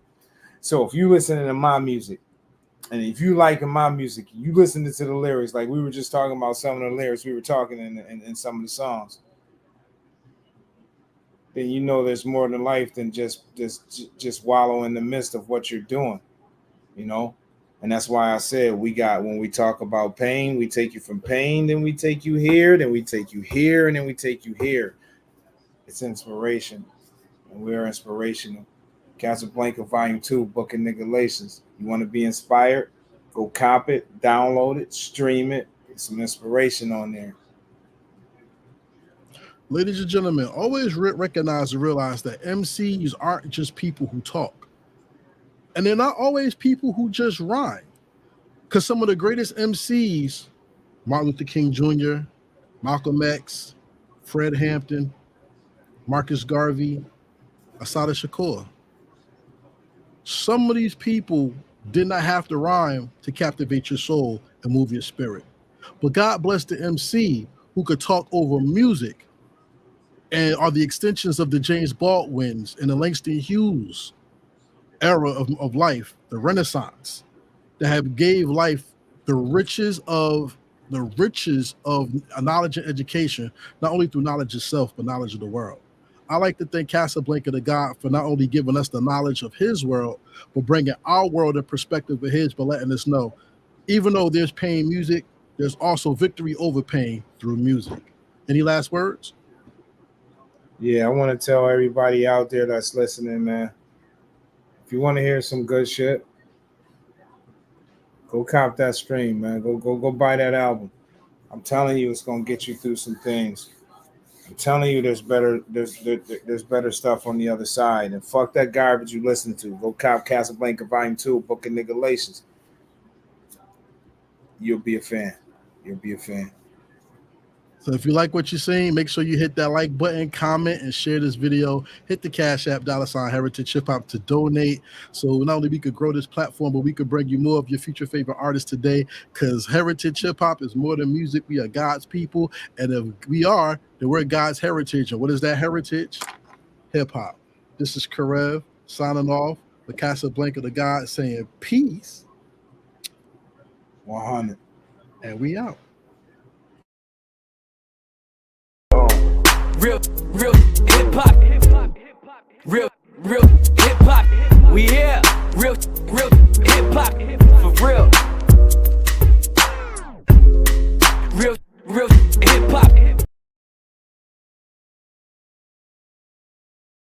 So if you listening to my music, and if you liking my music, you listening to the lyrics, like we were just talking about some of the lyrics we were talking in some of the songs, then you know there's more to life than just wallow in the midst of what you're doing, And that's why I said when we talk about pain, we take you from pain, then we take you here, then we take you here, and then we take you here. It's inspiration, and we're inspirational. Casablanca Volume 2, Book of Nigalations. You want to be inspired? Go cop it, download it, stream it. Get some inspiration on there. Ladies and gentlemen, always recognize and realize that MCs aren't just people who talk. And they're not always people who just rhyme. Because some of the greatest MCs, Martin Luther King Jr., Malcolm X, Fred Hampton, Marcus Garvey, Assata Shakur, some of these people did not have to rhyme to captivate your soul and move your spirit. But God bless the MC who could talk over music and are the extensions of the James Baldwins and the Langston Hughes era of life, the Renaissance, that have gave life the riches of knowledge and education, not only through knowledge itself, but knowledge of the world. I like to thank Casablanca The Gawd for not only giving us the knowledge of his world, but bringing our world in perspective of his, but letting us know, even though there's pain in music, there's also victory over pain through music. Any last words? Yeah, I want to tell everybody out there that's listening, man, if you want to hear some good shit, go cop that stream, man. Go buy that album. I'm telling you, it's gonna get you through some things. I'm telling you, there's better stuff on the other side. And fuck that garbage you listen to. Go cop Casablanca Volume 2, Book of Nigalations. You'll be a fan. You'll be a fan. So if you like what you're seeing, make sure you hit that like button, comment, and share this video. Hit the Cash App, $Heritage Hip Hop to donate. So not only we could grow this platform, but we could bring you more of your future favorite artists today, because Heritage Hip Hop is more than music. We are God's people. And if we are, then we're God's heritage. And what is that heritage? Hip hop. This is Karev signing off with Casablanca The Gawd saying peace. 100. And we out. Real hip hop. Real hip hop. We here. Real